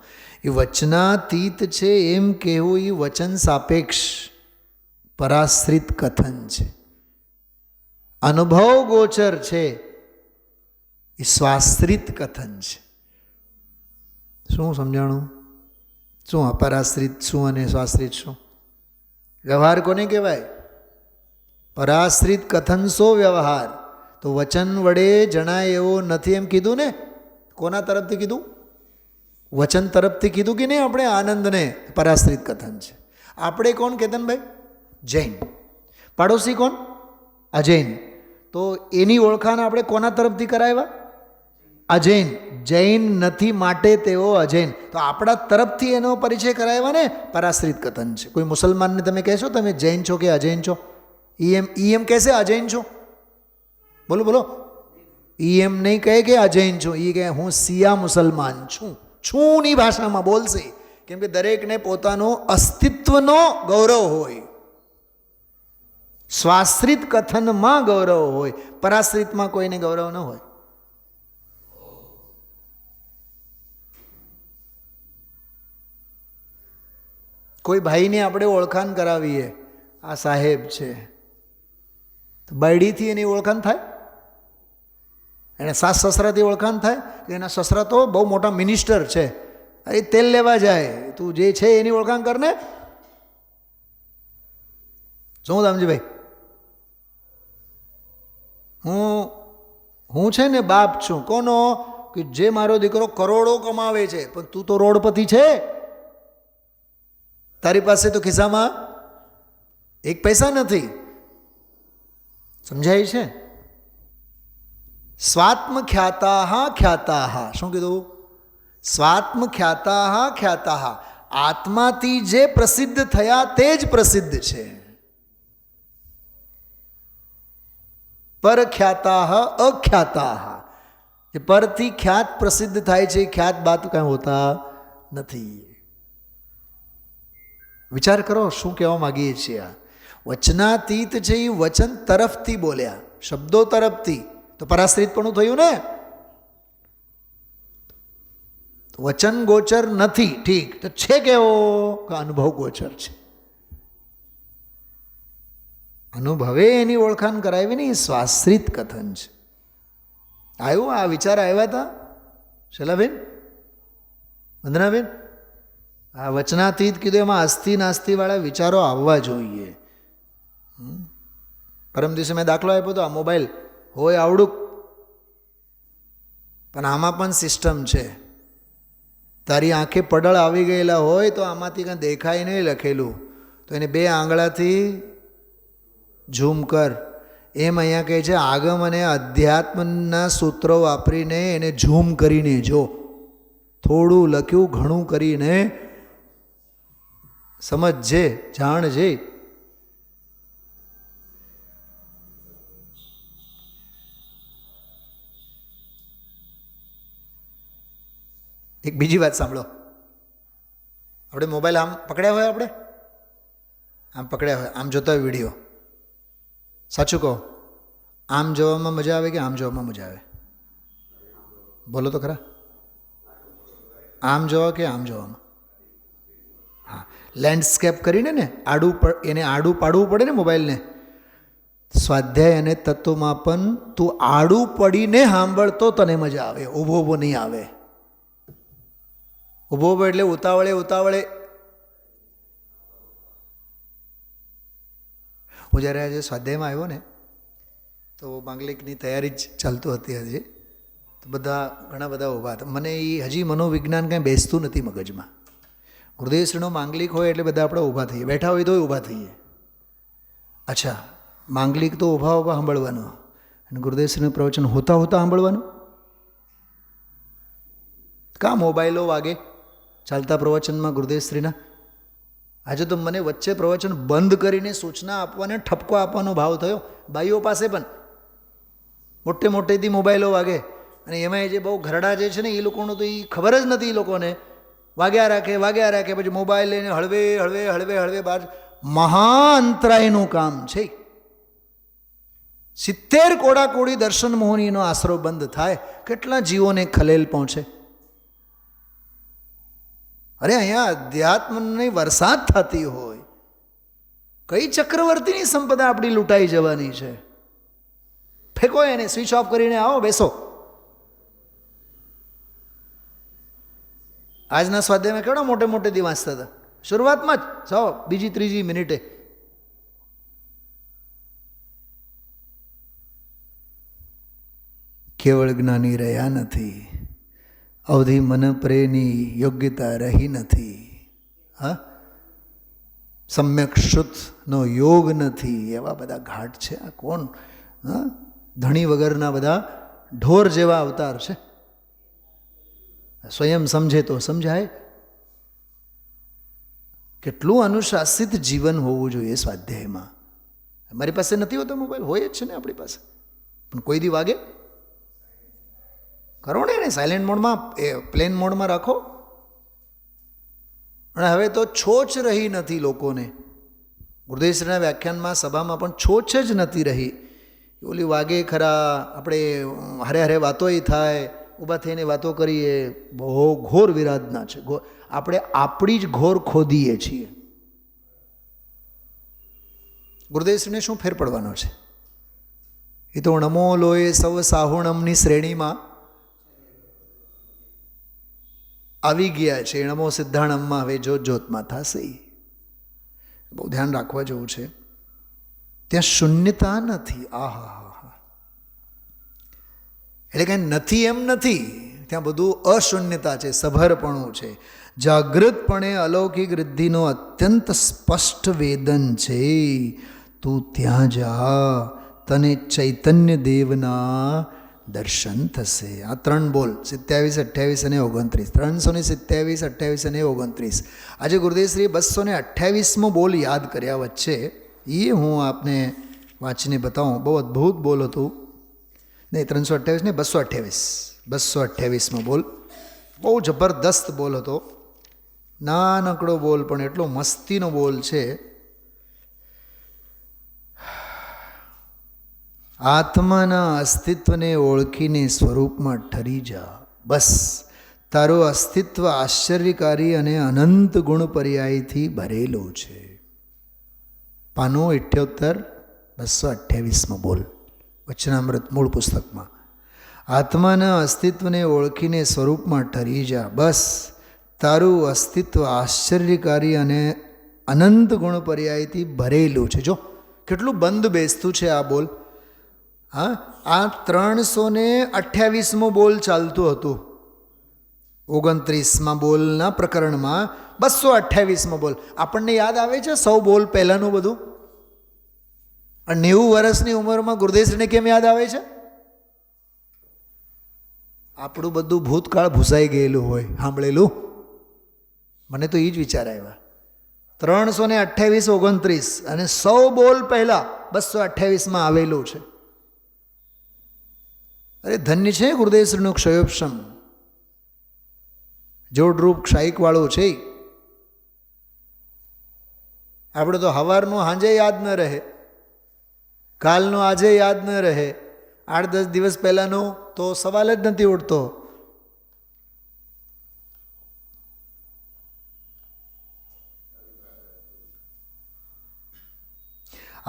એ વચનાતીત છે એમ કહેવું એ વચન સાપેક્ષ પરાશ્રિત કથન છે. અનુભવ ગોચર છે એ સ્વાશ્રિત કથન છે. શું સમજાણું? શું અપરાશ્રિત શું અને સ્વાશ્રિત શું? વ્યવહાર કોને કહેવાય? પરાશ્રિત કથન સો વ્યવહાર. તો વચન વડે જણાય એવો નથી એમ કીધું ને. કોના તરફથી કીધું? વચન તરફથી કીધું કે નહીં આપણે આનંદને પરાશ્રિત કથન છે. આપણે કોણ કેતનભાઈ? જૈન. પાડોશી કોણ? અજૈન. તો એની ઓળખાણ આપણે કોના તરફથી કરાવ્યા? અજૈન. જૈન નથી માટે તેઓ અજૈન. તો આપણા તરફથી એનો પરિચય કરાવ્યા ને, પરાશ્રિત કથન છે. કોઈ મુસલમાનને તમે કહેશો તમે જૈન છો કે અજૈન છો? ઈ એમ કહેશે અજૈન છો? બોલો બોલો. ઈ એમ નહીં કહે કે અજૈન છો, એ કહે હું સિયા મુસલમાન છું. છુંની ભાષામાં બોલશે, કેમ કે દરેકને પોતાનો અસ્તિત્વનો ગૌરવ હોય. સ્વાશ્રિત કથનમાં ગૌરવ હોય, પરાશ્રિતમાં કોઈને ગૌરવ ન હોય. કોઈ ભાઈને આપણે ઓળખાણ કરાવીએ, આ સાહેબ છે, તો બાયડીથી એની ઓળખાણ થાય? એને સાસ સસરાથી ઓળખાણ થાય? કે એના સસરા તો બહુ મોટા મિનિસ્ટર છે, એ તેલ લેવા જાય, તું જે છે એની ઓળખાણ કરને. શું દામજીભાઈ? હું છે ને બાપ છું કોનો? કે જે મારો દીકરો કરોડો કમાવે છે, પણ તું તો રોડપતિ છે. તારી પાસે તો ખિસ્સામાં એક પૈસા નથી. સમજાય છે? સ્વાત્મ ખ્યાતા ખ્યાતા. શું કીધું? સ્વાત્મ ખ્યાતા ખ્યાતા. આત્માથી જે પ્રસિદ્ધ થયા તે જ પ્રસિદ્ધ છે. પર ખ્યાતા અખ્યાતા. જે પરથી ખ્યાત પ્રસિદ્ધ થાય છે, ખ્યાત બાત કાંઈ હોતા નથી. વિચાર કરો શું કહેવા માગીએ છીએ. આ વચનાતીત છે, એ વચન તરફથી બોલ્યા, શબ્દો તરફથી, તો પરાશ્રિત પણ થયું ને. વચન ગોચર નથી, ઠીક, તો છે કેવો? અનુભવ ગોચર છે. અનુભવે એની ઓળખાણ કરાવી ને, એ સ્વાશ્રિત કથન છે. આવ્યું આ વિચાર આવ્યા હતા શૈલાબેન, વંદનાબેન? આ વચનાતીત કીધું, એમાં અસ્થિ નાસ્તિવાળા વિચારો આવવા જોઈએ. પરમ દિવસે મેં દાખલો આપ્યો તો, આ મોબાઈલ હોય આવડું, પણ આમાં પણ સિસ્ટમ છે. તારી આંખે પડળ આવી ગયેલા હોય તો આમાંથી કાંઈ દેખાય નહીં લખેલું, તો એને 2 આંગળાથી ઝૂમ કર. એમ અહીંયા કહે છે, આગમ અને અધ્યાત્મના સૂત્રો વાપરીને એને ઝૂમ કરીને જો. થોડું લખ્યું, ઘણું કરીને સમજજે, જાણજે. એક બીજી વાત સાંભળો. આપણે મોબાઈલ આમ પકડ્યા હોય, આપણે આમ પકડ્યા હોય, આમ જોતા હોય વિડીયો. સાચું કહો, આમ જોવામાં મજા આવે કે આમ જોવામાં મજા આવે? બોલો તો ખરા. આમ જોવા કે આમ જોવામાં? હા, લેન્ડસ્કેપ કરીને ને આડું, એને આડું પાડવું પડે ને મોબાઈલને. સ્વાધ્યાય અને તત્વમાપન તું આડું પડીને સાંભળતો તને મજા આવે, ઊભો ઊભો નહીં આવે. ઊભો ઊભો એટલે ઉતાવળે. હું જ્યારે આજે સ્વાધ્યાયમાં આવ્યો ને, તો માંગલિકની તૈયારી જ ચાલતું હતી હજી, તો ઘણા બધા ઊભા હતા. મને એ હજી મનોવિજ્ઞાન કાંઈ બેસતું નથી મગજમાં. ગુરુદેવશ્રીનો માંગલિક હોય એટલે બધા આપણે ઊભા થઈએ, બેઠા હોય તોય ઊભા થઈએ. અચ્છા, માંગલિક તો ઊભા સાંભળવાનું, અને ગુરુદેવશ્રીનું પ્રવચન હોતા સાંભળવાનું. કાં મોબાઈલો વાગે ચાલતા પ્રવચનમાં ગુરુદેવશ્રીના? આજે તો મને વચ્ચે પ્રવચન બંધ કરીને સૂચના આપવાને ઠપકો આપવાનો ભાવ થયો. ભાઈઓ પાસે પણ મોટેથી મોબાઈલો વાગે, અને એમાં જે બહુ ઘરડા જે છે ને, એ લોકોનું તો એ ખબર જ નથી. એ લોકોને વાગ્યા રાખે, પછી મોબાઈલ લઈને હળવે બહાર. મહા અંતરાયનું કામ છે. 70 કોડાકોડી દર્શન મોહનીનો આશરો બંધ થાય, કેટલા જીવોને ખલેલ પહોંચે. અરે અહીંયા અધ્યાત્મની વરસાદ થતી હોય, કઈ ચક્રવર્તીની સંપદા આપણી લૂંટાઈ જવાની છે? ફેંકો એને, સ્વિચ ઓફ કરીને આવો, બેસો. આજના સ્વાધ્યાયમાં કેવડા મોટેથી વાંચતા હતા, શરૂઆતમાં જ જાઓ, બીજી ત્રીજી મિનિટે. કેવળ જ્ઞાની રહ્યા નથી, અવધિ મન પ્રેની યોગ્યતા રહી નથી. હા, સમ્યક શુદ્ધનો યોગ નથી. એવા બધા ઘાટ છે. આ કોણ? હા, ધણી વગરના બધા ઢોર જેવા અવતાર છે. સ્વયં સમજે તો સમજાય. કેટલું અનુશાસિત જીવન હોવું જોઈએ સ્વાધ્યાયમાં. મારી પાસે નથી હોતો મોબાઈલ, હોય જ છે ને આપણી પાસે, પણ કોઈ દી વાગે કરો ને એને સાયલેન્ટ મોડમાં, એ પ્લેન મોડમાં રાખો. અને હવે તો છોચ રહી નથી લોકોને. ગુરુદેવશ્રીના વ્યાખ્યાનમાં સભામાં પણ છોચ જ નથી રહી. ઓલી વાગે ખરા, આપણે હારે હારે વાતોય થાય, ઊભા થઈને વાતો કરીએ, બહુ ઘોર વિરાધના છે. આપણે આપણી જ ઘોર ખોદીએ છીએ. ગુરુદેવશ્રીને શું ફેર પડવાનો છે? એ તો નમો લોએ સૌ સાહુણમની શ્રેણીમાં આવી ગયા છે. નમો સિદ્ધાણમમાં હવે જોત જોતમાં થશે. બહુ ધ્યાન રાખવા જેવું છે. ત્યાં શૂન્યતા નથી. આહા, એટલે કંઈ નથી એમ નથી, ત્યાં બધું અશૂન્યતા છે, સભરપણું છે. જાગૃતપણે અલૌકિક રિદ્ધિનો અત્યંત સ્પષ્ટ વેદન છે. તું ત્યાં જા, તને ચૈતન્ય દેવના દર્શન થશે. આ 3 બોલ 27, 28 અને 29, 327, 28 અને 29. આજે ગુરુદેવશ્રીએ 228મો બોલ યાદ કર્યા વચ્ચે. એ હું આપને વાંચીને બતાવું. બહુ અદ્ભુત બોલ હતું. નહીં, 328 ને 228મો બોલ બહુ જબરદસ્ત બોલ હતો. નાનકડો બોલ પણ એટલો મસ્તીનો બોલ છે. આત્માના અસ્તિત્વને ઓળખીને સ્વરૂપમાં ઠરી જા. બસ તારું અસ્તિત્વ આશ્ચર્યકારી અને અનંત ગુણ પર્યાયથી ભરેલું છે. પાનો 78, 228મો બોલ વચનામૃત મૂળ પુસ્તકમાં. આત્માના અસ્તિત્વને ઓળખીને સ્વરૂપમાં ઠરી જા. બસ તારું અસ્તિત્વ આશ્ચર્યકારી અને અનંત ગુણ પર્યાયથી ભરેલું છે. જો કેટલું બંધ બેસતું છે આ બોલ. હા, આ 328મો બોલ ચાલતું હતું. 29મા બોલના પ્રકરણમાં 228મો બોલ. આપણને યાદ આવે છે 100 બોલ પહેલાંનું બધું? અને 90 વર્ષની ઉંમરમાં ગુરુદેવશ્રીને કેમ યાદ આવે છે? આપણું બધું ભૂતકાળ ભૂસાઈ ગયેલું હોય, સાંભળેલું. મને તો એ જ વિચાર આવ્યા. 328, 29 અને 100 બોલ પહેલાં 228માં આવેલું છે. અરે ધન્ય છે ગુરુદેવશ્રીનું ક્ષયોપશમ. જોડરૂપ ક્ષાયિકવાળું છે. આપણે તો હવારનું સાંજે યાદ ન રહે, કાલનું આજે યાદ ન રહે, 8-10 દિવસ પહેલાંનું તો સવાલ જ નથી ઉઠતો.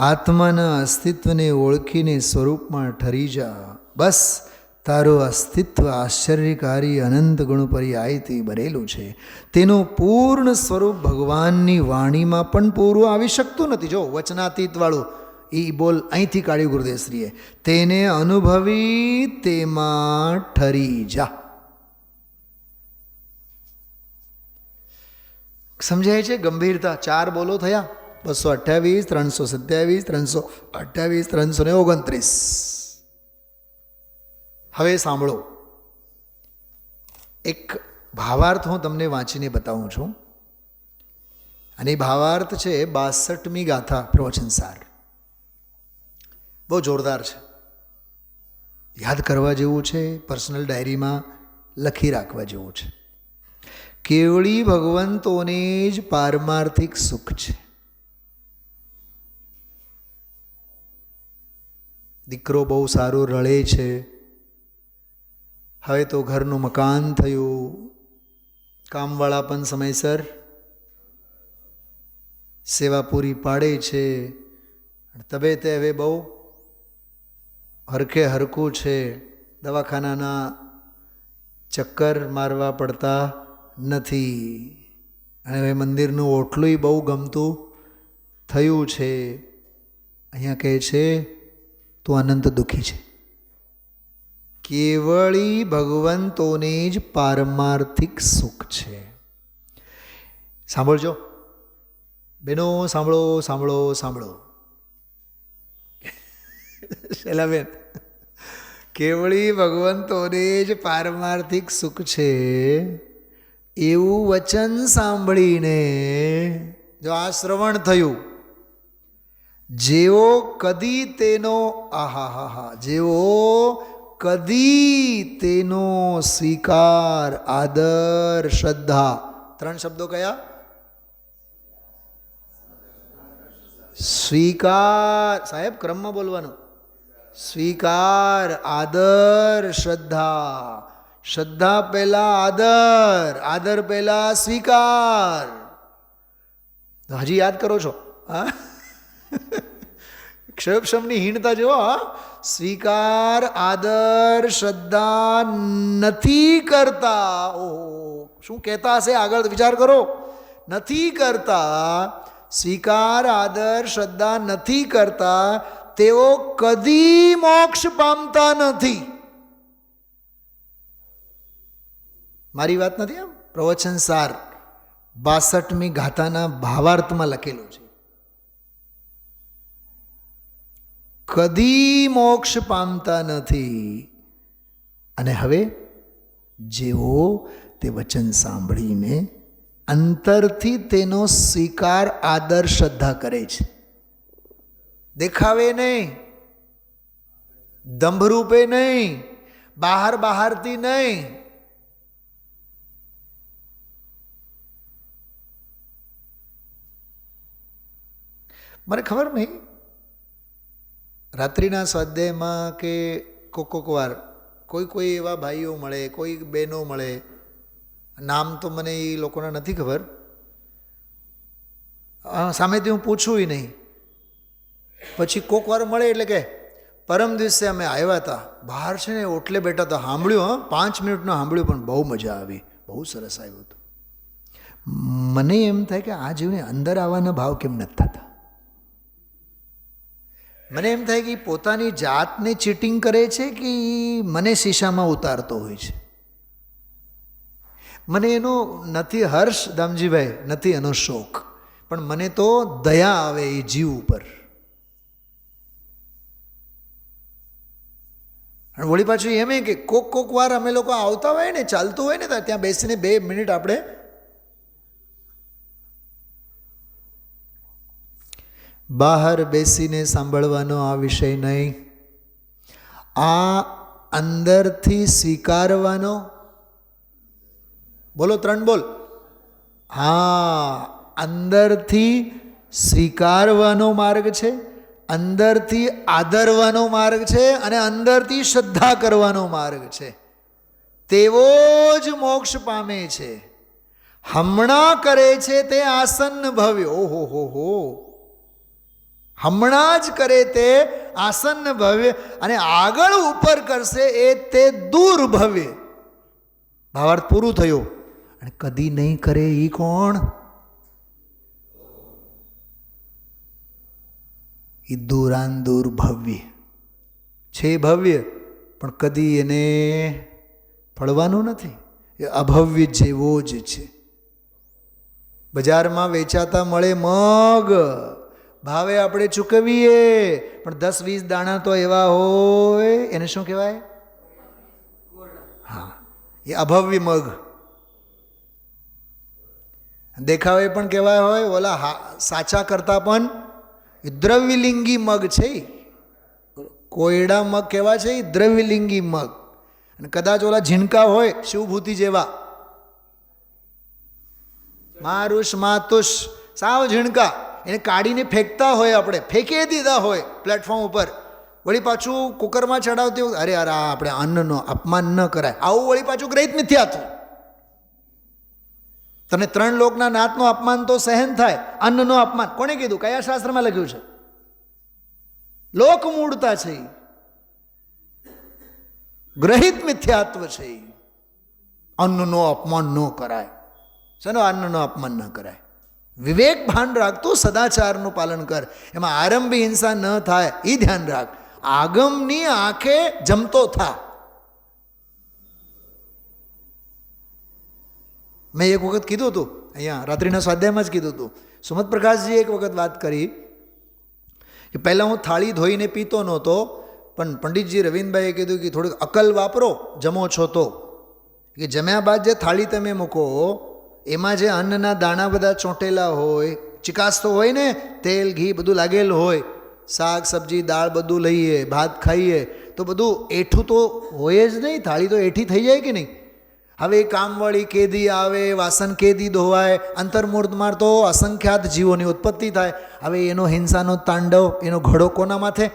આત્માના અસ્તિત્વને ઓળખીને સ્વરૂપમાં ઠરી જા. બસ તારું અસ્તિત્વ આશ્ચર્યકારી અનંત ગુણ પર્યાયથી ભરેલું છે. તેનું પૂર્ણ સ્વરૂપ ભગવાનની વાણીમાં પણ પૂરું આવી શકતું નથી. જો વચનાતીતવાળું એ બોલ અહીંથી કાઢ્યું ગુરુદેવશ્રીએ. તેને અનુભવી તેમાં ઠરી જા. સમજાય છે ગંભીરતા? 4 બોલો થયા. 228, 327, 328, 329. હવે સાંભળો, એક ભાવાર્થ હું તમને વાંચીને બતાવું છું. અને એ ભાવાર્થ છે 62મી ગાથા પ્રવચનસાર. બહુ જોરદાર છે, યાદ કરવા જેવું છે, પર્સનલ ડાયરીમાં લખી રાખવા જેવું છે. કેવળી ભગવંતોને જ પારમાર્થિક સુખ છે. દીકરો બહુ સારો રળે છે, હવે તો ઘરનું મકાન થયું, કામવાળા પણ સમયસર સેવા પૂરી પાડે છે, તબિયતે હવે બહુ હરખે હરખું છે, દવાખાનાના ચક્કર મારવા પડતા નથી, અને હવે મંદિરનું ઓટલુંય બહુ ગમતું થયું છે. અહીંયા કહે છે તું અનંત દુઃખી છે. કેવળી ભગવંતોને જ પારમાર્થિક સુખ છે. સાંભળજો બેનો, સાંભળો સાંભળો સાંભળો. શૈલાબેન, કેવળી ભગવંતોને જ પારમાર્થિક સુખ છે એવું વચન સાંભળીને જો આ શ્રવણ થયું, જેઓ કદી તેનો જેઓ કદી તેનો સ્વીકાર, આદર, શ્રદ્ધા, 3 શબ્દો કયા? સ્વીકાર, સાહેબ ક્રમમાં બોલવાનું. સ્વીકાર, આદર, શ્રદ્ધા. શ્રદ્ધા પહેલા આદર, આદર પહેલા સ્વીકાર. હજી યાદ કરો છો? હા, ક્ષયક્ષમની હીણતા જુઓ. સ્વીકાર, આદર, શ્રદ્ધા નથી કરતા. ઓહો, શું કહેતા હશે આગળ વિચાર કરો. નથી કરતા, સ્વીકાર, આદર, શ્રદ્ધા નથી કરતા, તેઓ કદી મોક્ષ પામતા નથી. મારી વાત નથી, આમ પ્રવચન સાર 62મી ગાથાના ભાવાર્થમાં લખેલું છે. કદી મોક્ષ પામતા નથી. અને હવે જેઓ તે વચન સાંભળીને અંતરથી તેનો સ્વીકાર, આદર, શ્રદ્ધા કરે છે, દેખાવે નહીં, દંભરૂપે નહીં, બહારથી નહીં, મને ખબર નહીં, રાત્રિના સ્વાધ્યાયમાં કે કોક વાર કોઈ એવા ભાઈઓ મળે, કોઈ બહેનો મળે, નામ તો મને એ લોકોના નથી ખબર, સામેથી હું પૂછું નહીં, પછી કોક વાર મળે એટલે કે પરમ દિવસે અમે આવ્યા હતા, બહાર છે ને ઓટલે બેઠા હતા, સાંભળ્યું, 5 મિનિટનું સાંભળ્યું, પણ બહુ મજા આવી, બહુ સરસ આવ્યું હતું. મને એમ થાય કે આ જીવને અંદર આવવાના ભાવ કેમ નથી થતા? મને એમ થાય કે પોતાની જાતને ચીટિંગ કરે છે કે મને શીશામાં ઉતારતો હોય છે. મને એનો નથી હર્ષ, દામજીભાઈ, નથી એનો શોખ, પણ મને તો દયા આવે એ જીવ ઉપર. અને વળી પાછું એમ કે કોક વાર અમે લોકો આવતા હોય ને, ચાલતું હોય ને, ત્યાં બેસીને 2 મિનિટ આપણે બહાર બેસીને સાંભળવાનો આ વિષય નહીં, આ અંદરથી સ્વીકારવાનો. બોલો 3 બોલ. હા, અંદરથી સ્વીકારવાનો માર્ગ છે, અંદરથી આદરવાનો માર્ગ છે, અને અંદરથી શ્રદ્ધા કરવાનો માર્ગ છે. તેવો જ મોક્ષ પામે છે. હમણાં કરે છે તે આસન્ન ભવ્ય. ઓહો હો, હમણાં જ કરે તે આસન્ન ભવ્ય, અને આગળ ઉપર કરશે એ તે દૂર ભવ્ય. ભાવાર્થ પૂરું થયું. અને કદી નહીં કરે એ કોણ? એ દૂરાંદૂર ભવ્ય છે. ભવ્ય પણ કદી એને ફળવાનું નથી. એ અભવ્ય જેવો જ છે. બજારમાં વેચાતા મળે મગ, ભાવે આપણે ચૂકવીએ, પણ 10-20 દાણા તો એવા હોય, એને શું કહેવાય? હા, એ અભવ્ય મગ. દેખાવે પણ કહેવાય હોય, ઓલા સાચા કરતા પણ દ્રવ્યલિંગી મગ છે. કોયડા મગ કેવા છે? દ્રવ્યલિંગી મગ. અને કદાચ ઓલા ઝીણકા હોય શિવભૂતિ જેવા, મારુષ માતુષ, સાવ ઝીણકા, એને કાઢીને ફેંકતા હોય, આપણે ફેંકી દીધા હોય પ્લેટફોર્મ ઉપર, વળી પાછું કુકરમાં ચડાવતી હોય, અરે અરે આપણે અન્નનો અપમાન ન કરાય, આવું વળી પાછું ગ્રહિત મિથ્યાત્વ. તને 3 લોકના નાથનું અપમાન તો સહન થાય, અન્નનો અપમાન કોણે કીધું? કયા શાસ્ત્રમાં લખ્યું છે? લોક મૂળતા છે, ગ્રહિત મિથ્યાત્વ છે. અન્નનો અપમાન ન કરાય. શેનો અન્નનો અપમાન ન કરાય? વિવેક ભાન રાખતું સદાચારનું પાલન કર, એમાં આરંભી હિંસા ન થાય એ ધ્યાન રાખ. આગમની આંખે જમતો થા. મેં એક વખત કીધું હતું, અહીંયા રાત્રિના સ્વાધ્યાયમાં જ કીધું હતું. સુમત પ્રકાશજી એક વખત વાત કરી કે પહેલાં હું થાળી ધોઈને પીતો નહોતો, પણ પંડિતજી રવિન્દ્રભાઈએ કીધું કે થોડીક અકલ વાપરો જમો છો તો, કે જમ્યા બાદ જે થાળી તમે મૂકો એમાં જે અન્નના દાણા બધા ચોંટેલા હોય, ચિકાસ તો હોય ને, તેલ ઘી બધું લાગેલું હોય, શાક સબ્જી દાળ બધું લઈએ, ભાત ખાઈએ તો બધું એઠું તો હોય જ નહીં, થાળી તો એઠી થઈ જાય કે નહીં. હવે કામવાળી કેદી આવે, વાસણ કેદી ધોવાય, અંતર્મુહૂર્તમાં તો અસંખ્યાત જીવોની ઉત્પત્તિ થાય. હવે એનો હિંસાનો તાંડવ, એનો ઘડો કોના માથે?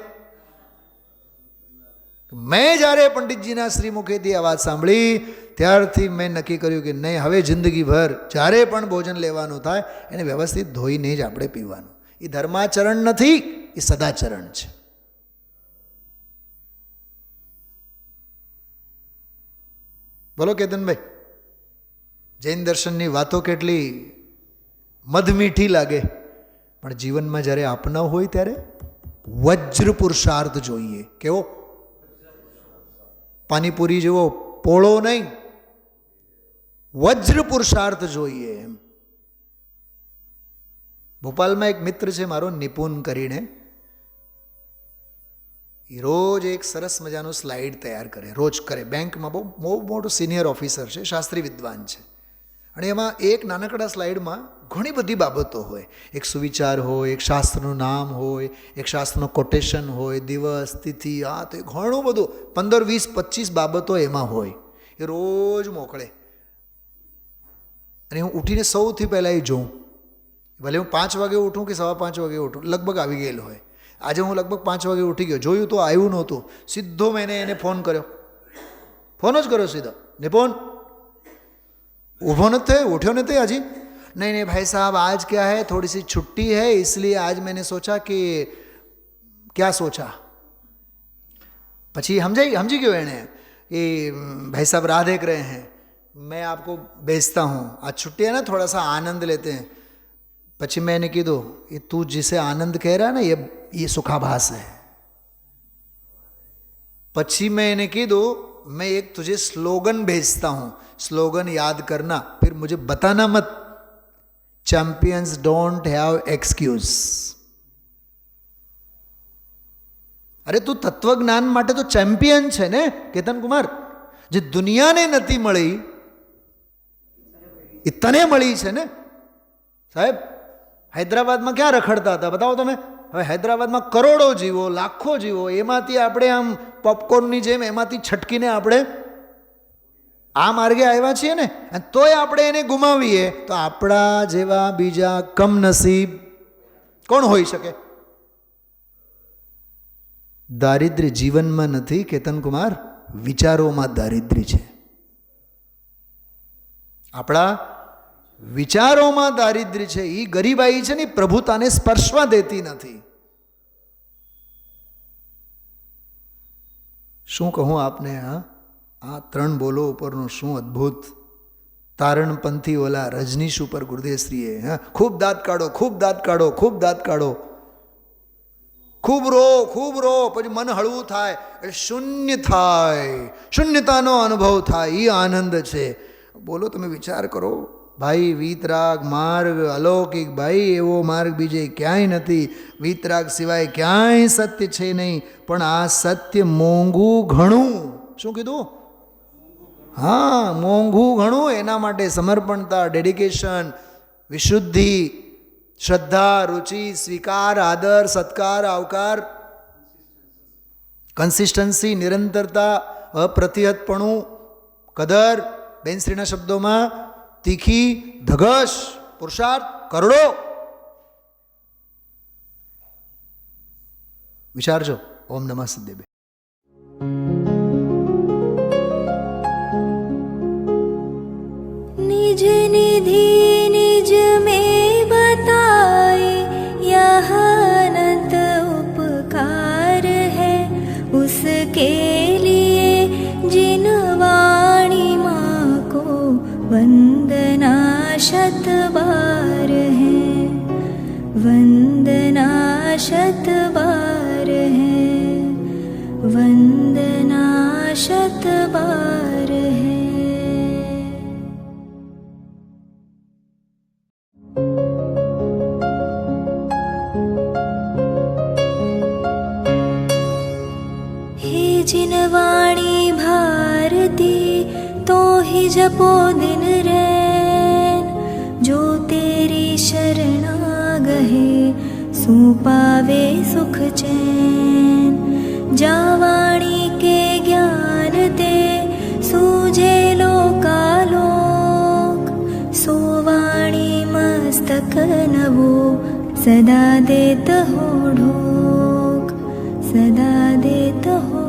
મેં જ્યારે પંડિતજીના શ્રીમુખેથી આ વાત સાંભળી ત્યારથી મેં નક્કી કર્યું કે નહીં, હવે જિંદગીભર જ્યારે પણ ભોજન લેવાનું થાય એને વ્યવસ્થિત ધોઈને જ આપણે પીવાનું. એ ધર્માચરણ નથી, એ સદાચરણ છે. બોલો કેતનભાઈ, જૈન દર્શનની વાતો કેટલી મધમીઠી લાગે, પણ જીવનમાં જ્યારે આપના હોય ત્યારે વજ્ર પુરુષાર્થ જોઈએ. કેવો? પાણીપુરી જેવો પોળો નહીં, વજ્ર પુરુષાર્થ જોઈએ એમ. ભોપાલમાં એક મિત્ર છે મારો, નિપુન કરીને, એ રોજ એક સરસ મજાનું સ્લાઇડ તૈયાર કરે, રોજ કરે. બેંકમાં બહુ મોટો સિનિયર ઓફિસર છે, શાસ્ત્રી વિદ્વાન છે. અને એમાં એક નાનકડા સ્લાઇડમાં ઘણી બધી બાબતો હોય. એક સુવિચાર હોય, એક શાસ્ત્રનું નામ હોય, એક શાસ્ત્રનું કોટેશન હોય, દિવસ તિથિ, આ તો ઘણું બધું 15, 20, 25 બાબતો એમાં હોય. એ રોજ મોકલે અને હું ઉઠીને સૌથી પહેલાં એ જોઉં. ભલે હું 5 વાગે ઉઠું કે 5:15 વાગે ઉઠું, લગભગ આવી ગયેલો હોય. આજે હું લગભગ 5 વાગે ઉઠી ગયો, જોયું તો આવ્યું નહોતું. સીધો મેં એને ફોન કર્યો, ફોન જ કર્યો સીધો. નિપુન, ऊँभो न थे, उठो न थे अजी? नहीं भाई साहब, आज क्या है, थोड़ी सी छुट्टी है, इसलिए आज मैंने सोचा कि क्या सोचा. પછી સમજી ગયો એણે कि भाई साहब राह देख रहे हैं, मैं आपको भेजता हूँ, आज छुट्टी है ना, थोड़ा सा आनंद लेते हैं. પછી मैंने कीधो ये तू जिसे आनंद कह रहा है ना, ये सुखाभास है. પછી मैं इन्हें कीधो मैं एक तुझे स्लोगन भेजता हूँ, स्लोगन याद करना, फिर मुझे बताना मत. Champions don't have excuse. अरे तू तत्वज्ञान માટે તો ચેમ્પિયન છે ને કેતન કુમાર. જે દુનિયાને નથી મળી એ તને મળી છે ને સાહેબ. હૈદરાબાદમાં ક્યાં રખડતા હતા બતાવો તમે? હવે હૈદરાબાદમાં કરોડો જીવો, લાખો જીવો, એમાંથી આપણે આમ પોપકોર્નની જેમ એમાંથી છટકીને આપણે આ માર્ગે આવ્યા છીએ ને, અને તોય આપણે એને ગુમાવીએ તો આપણા જેવા બીજા કમનસીબ કોણ હોઈ શકે? દારિદ્ર્ય જીવનમાં નથી કેતન કુમાર, વિચારોમાં દારિદ્ર્ય છે. આપણા વિચારોમાં દારિદ્ર્ય છે. એ ગરીબાઈ છે ને, પ્રભુતાને સ્પર્શવા દેતી નથી. શું કહું આપને? આ 3 બોલો ઉપરનું શું અદ્ભુત તારણપંથી ઓલા રજનીશ ઉપર ગુરુદેવશ્રીએ ખૂબ દાંત કાઢો, ખૂબ દાંત કાઢો, ખૂબ દાંત કાઢો, ખૂબ રો, પછી મન હળવું થાય એટલે શૂન્ય થાય, શૂન્યતાનો અનુભવ થાય. એ આનંદ છે. બોલો તમે વિચાર કરો ભાઈ, વીતરાગ માર્ગ અલૌકિક ભાઈ, એવો માર્ગ બીજે ક્યાંય નથી. વીતરાગ સિવાય ક્યાંય સત્ય છે નહીં, પણ આ સત્ય મોંઘું ઘણું. શું કીધું? હા, મોંઘું ઘણું. એના માટે સમર્પણતા, ડેડિકેશન, વિશુદ્ધિ, શ્રદ્ધા, રુચિ, સ્વીકાર, આદર, સત્કાર, આવકાર, કન્સિસ્ટન્સી, નિરંતરતા, અપ્રતિહતપણું, કદર, બેનશ્રીના શબ્દોમાં તીખી, ધગશ, પુરુષાર્થ, કરડો. વિચારજો. ઓમ નમઃ સિદ્ધેભ્ય. निज निधि निज में बताए, यह अनंत उपकार है उसके लिए जिन वाणी माँ को वंदना शत बार है, वंदना शत बार है, वंदना शत बार है. जिनवाणी भारती तो ही जपो दिन रैन। जो तेरी शरणा गहे सो पावे सुख चैन। जावाणी के ज्ञान दे सूझे लोकालोक। सोवाणी मस्तक नवो सदा देत हो ढोक, सदा देत हो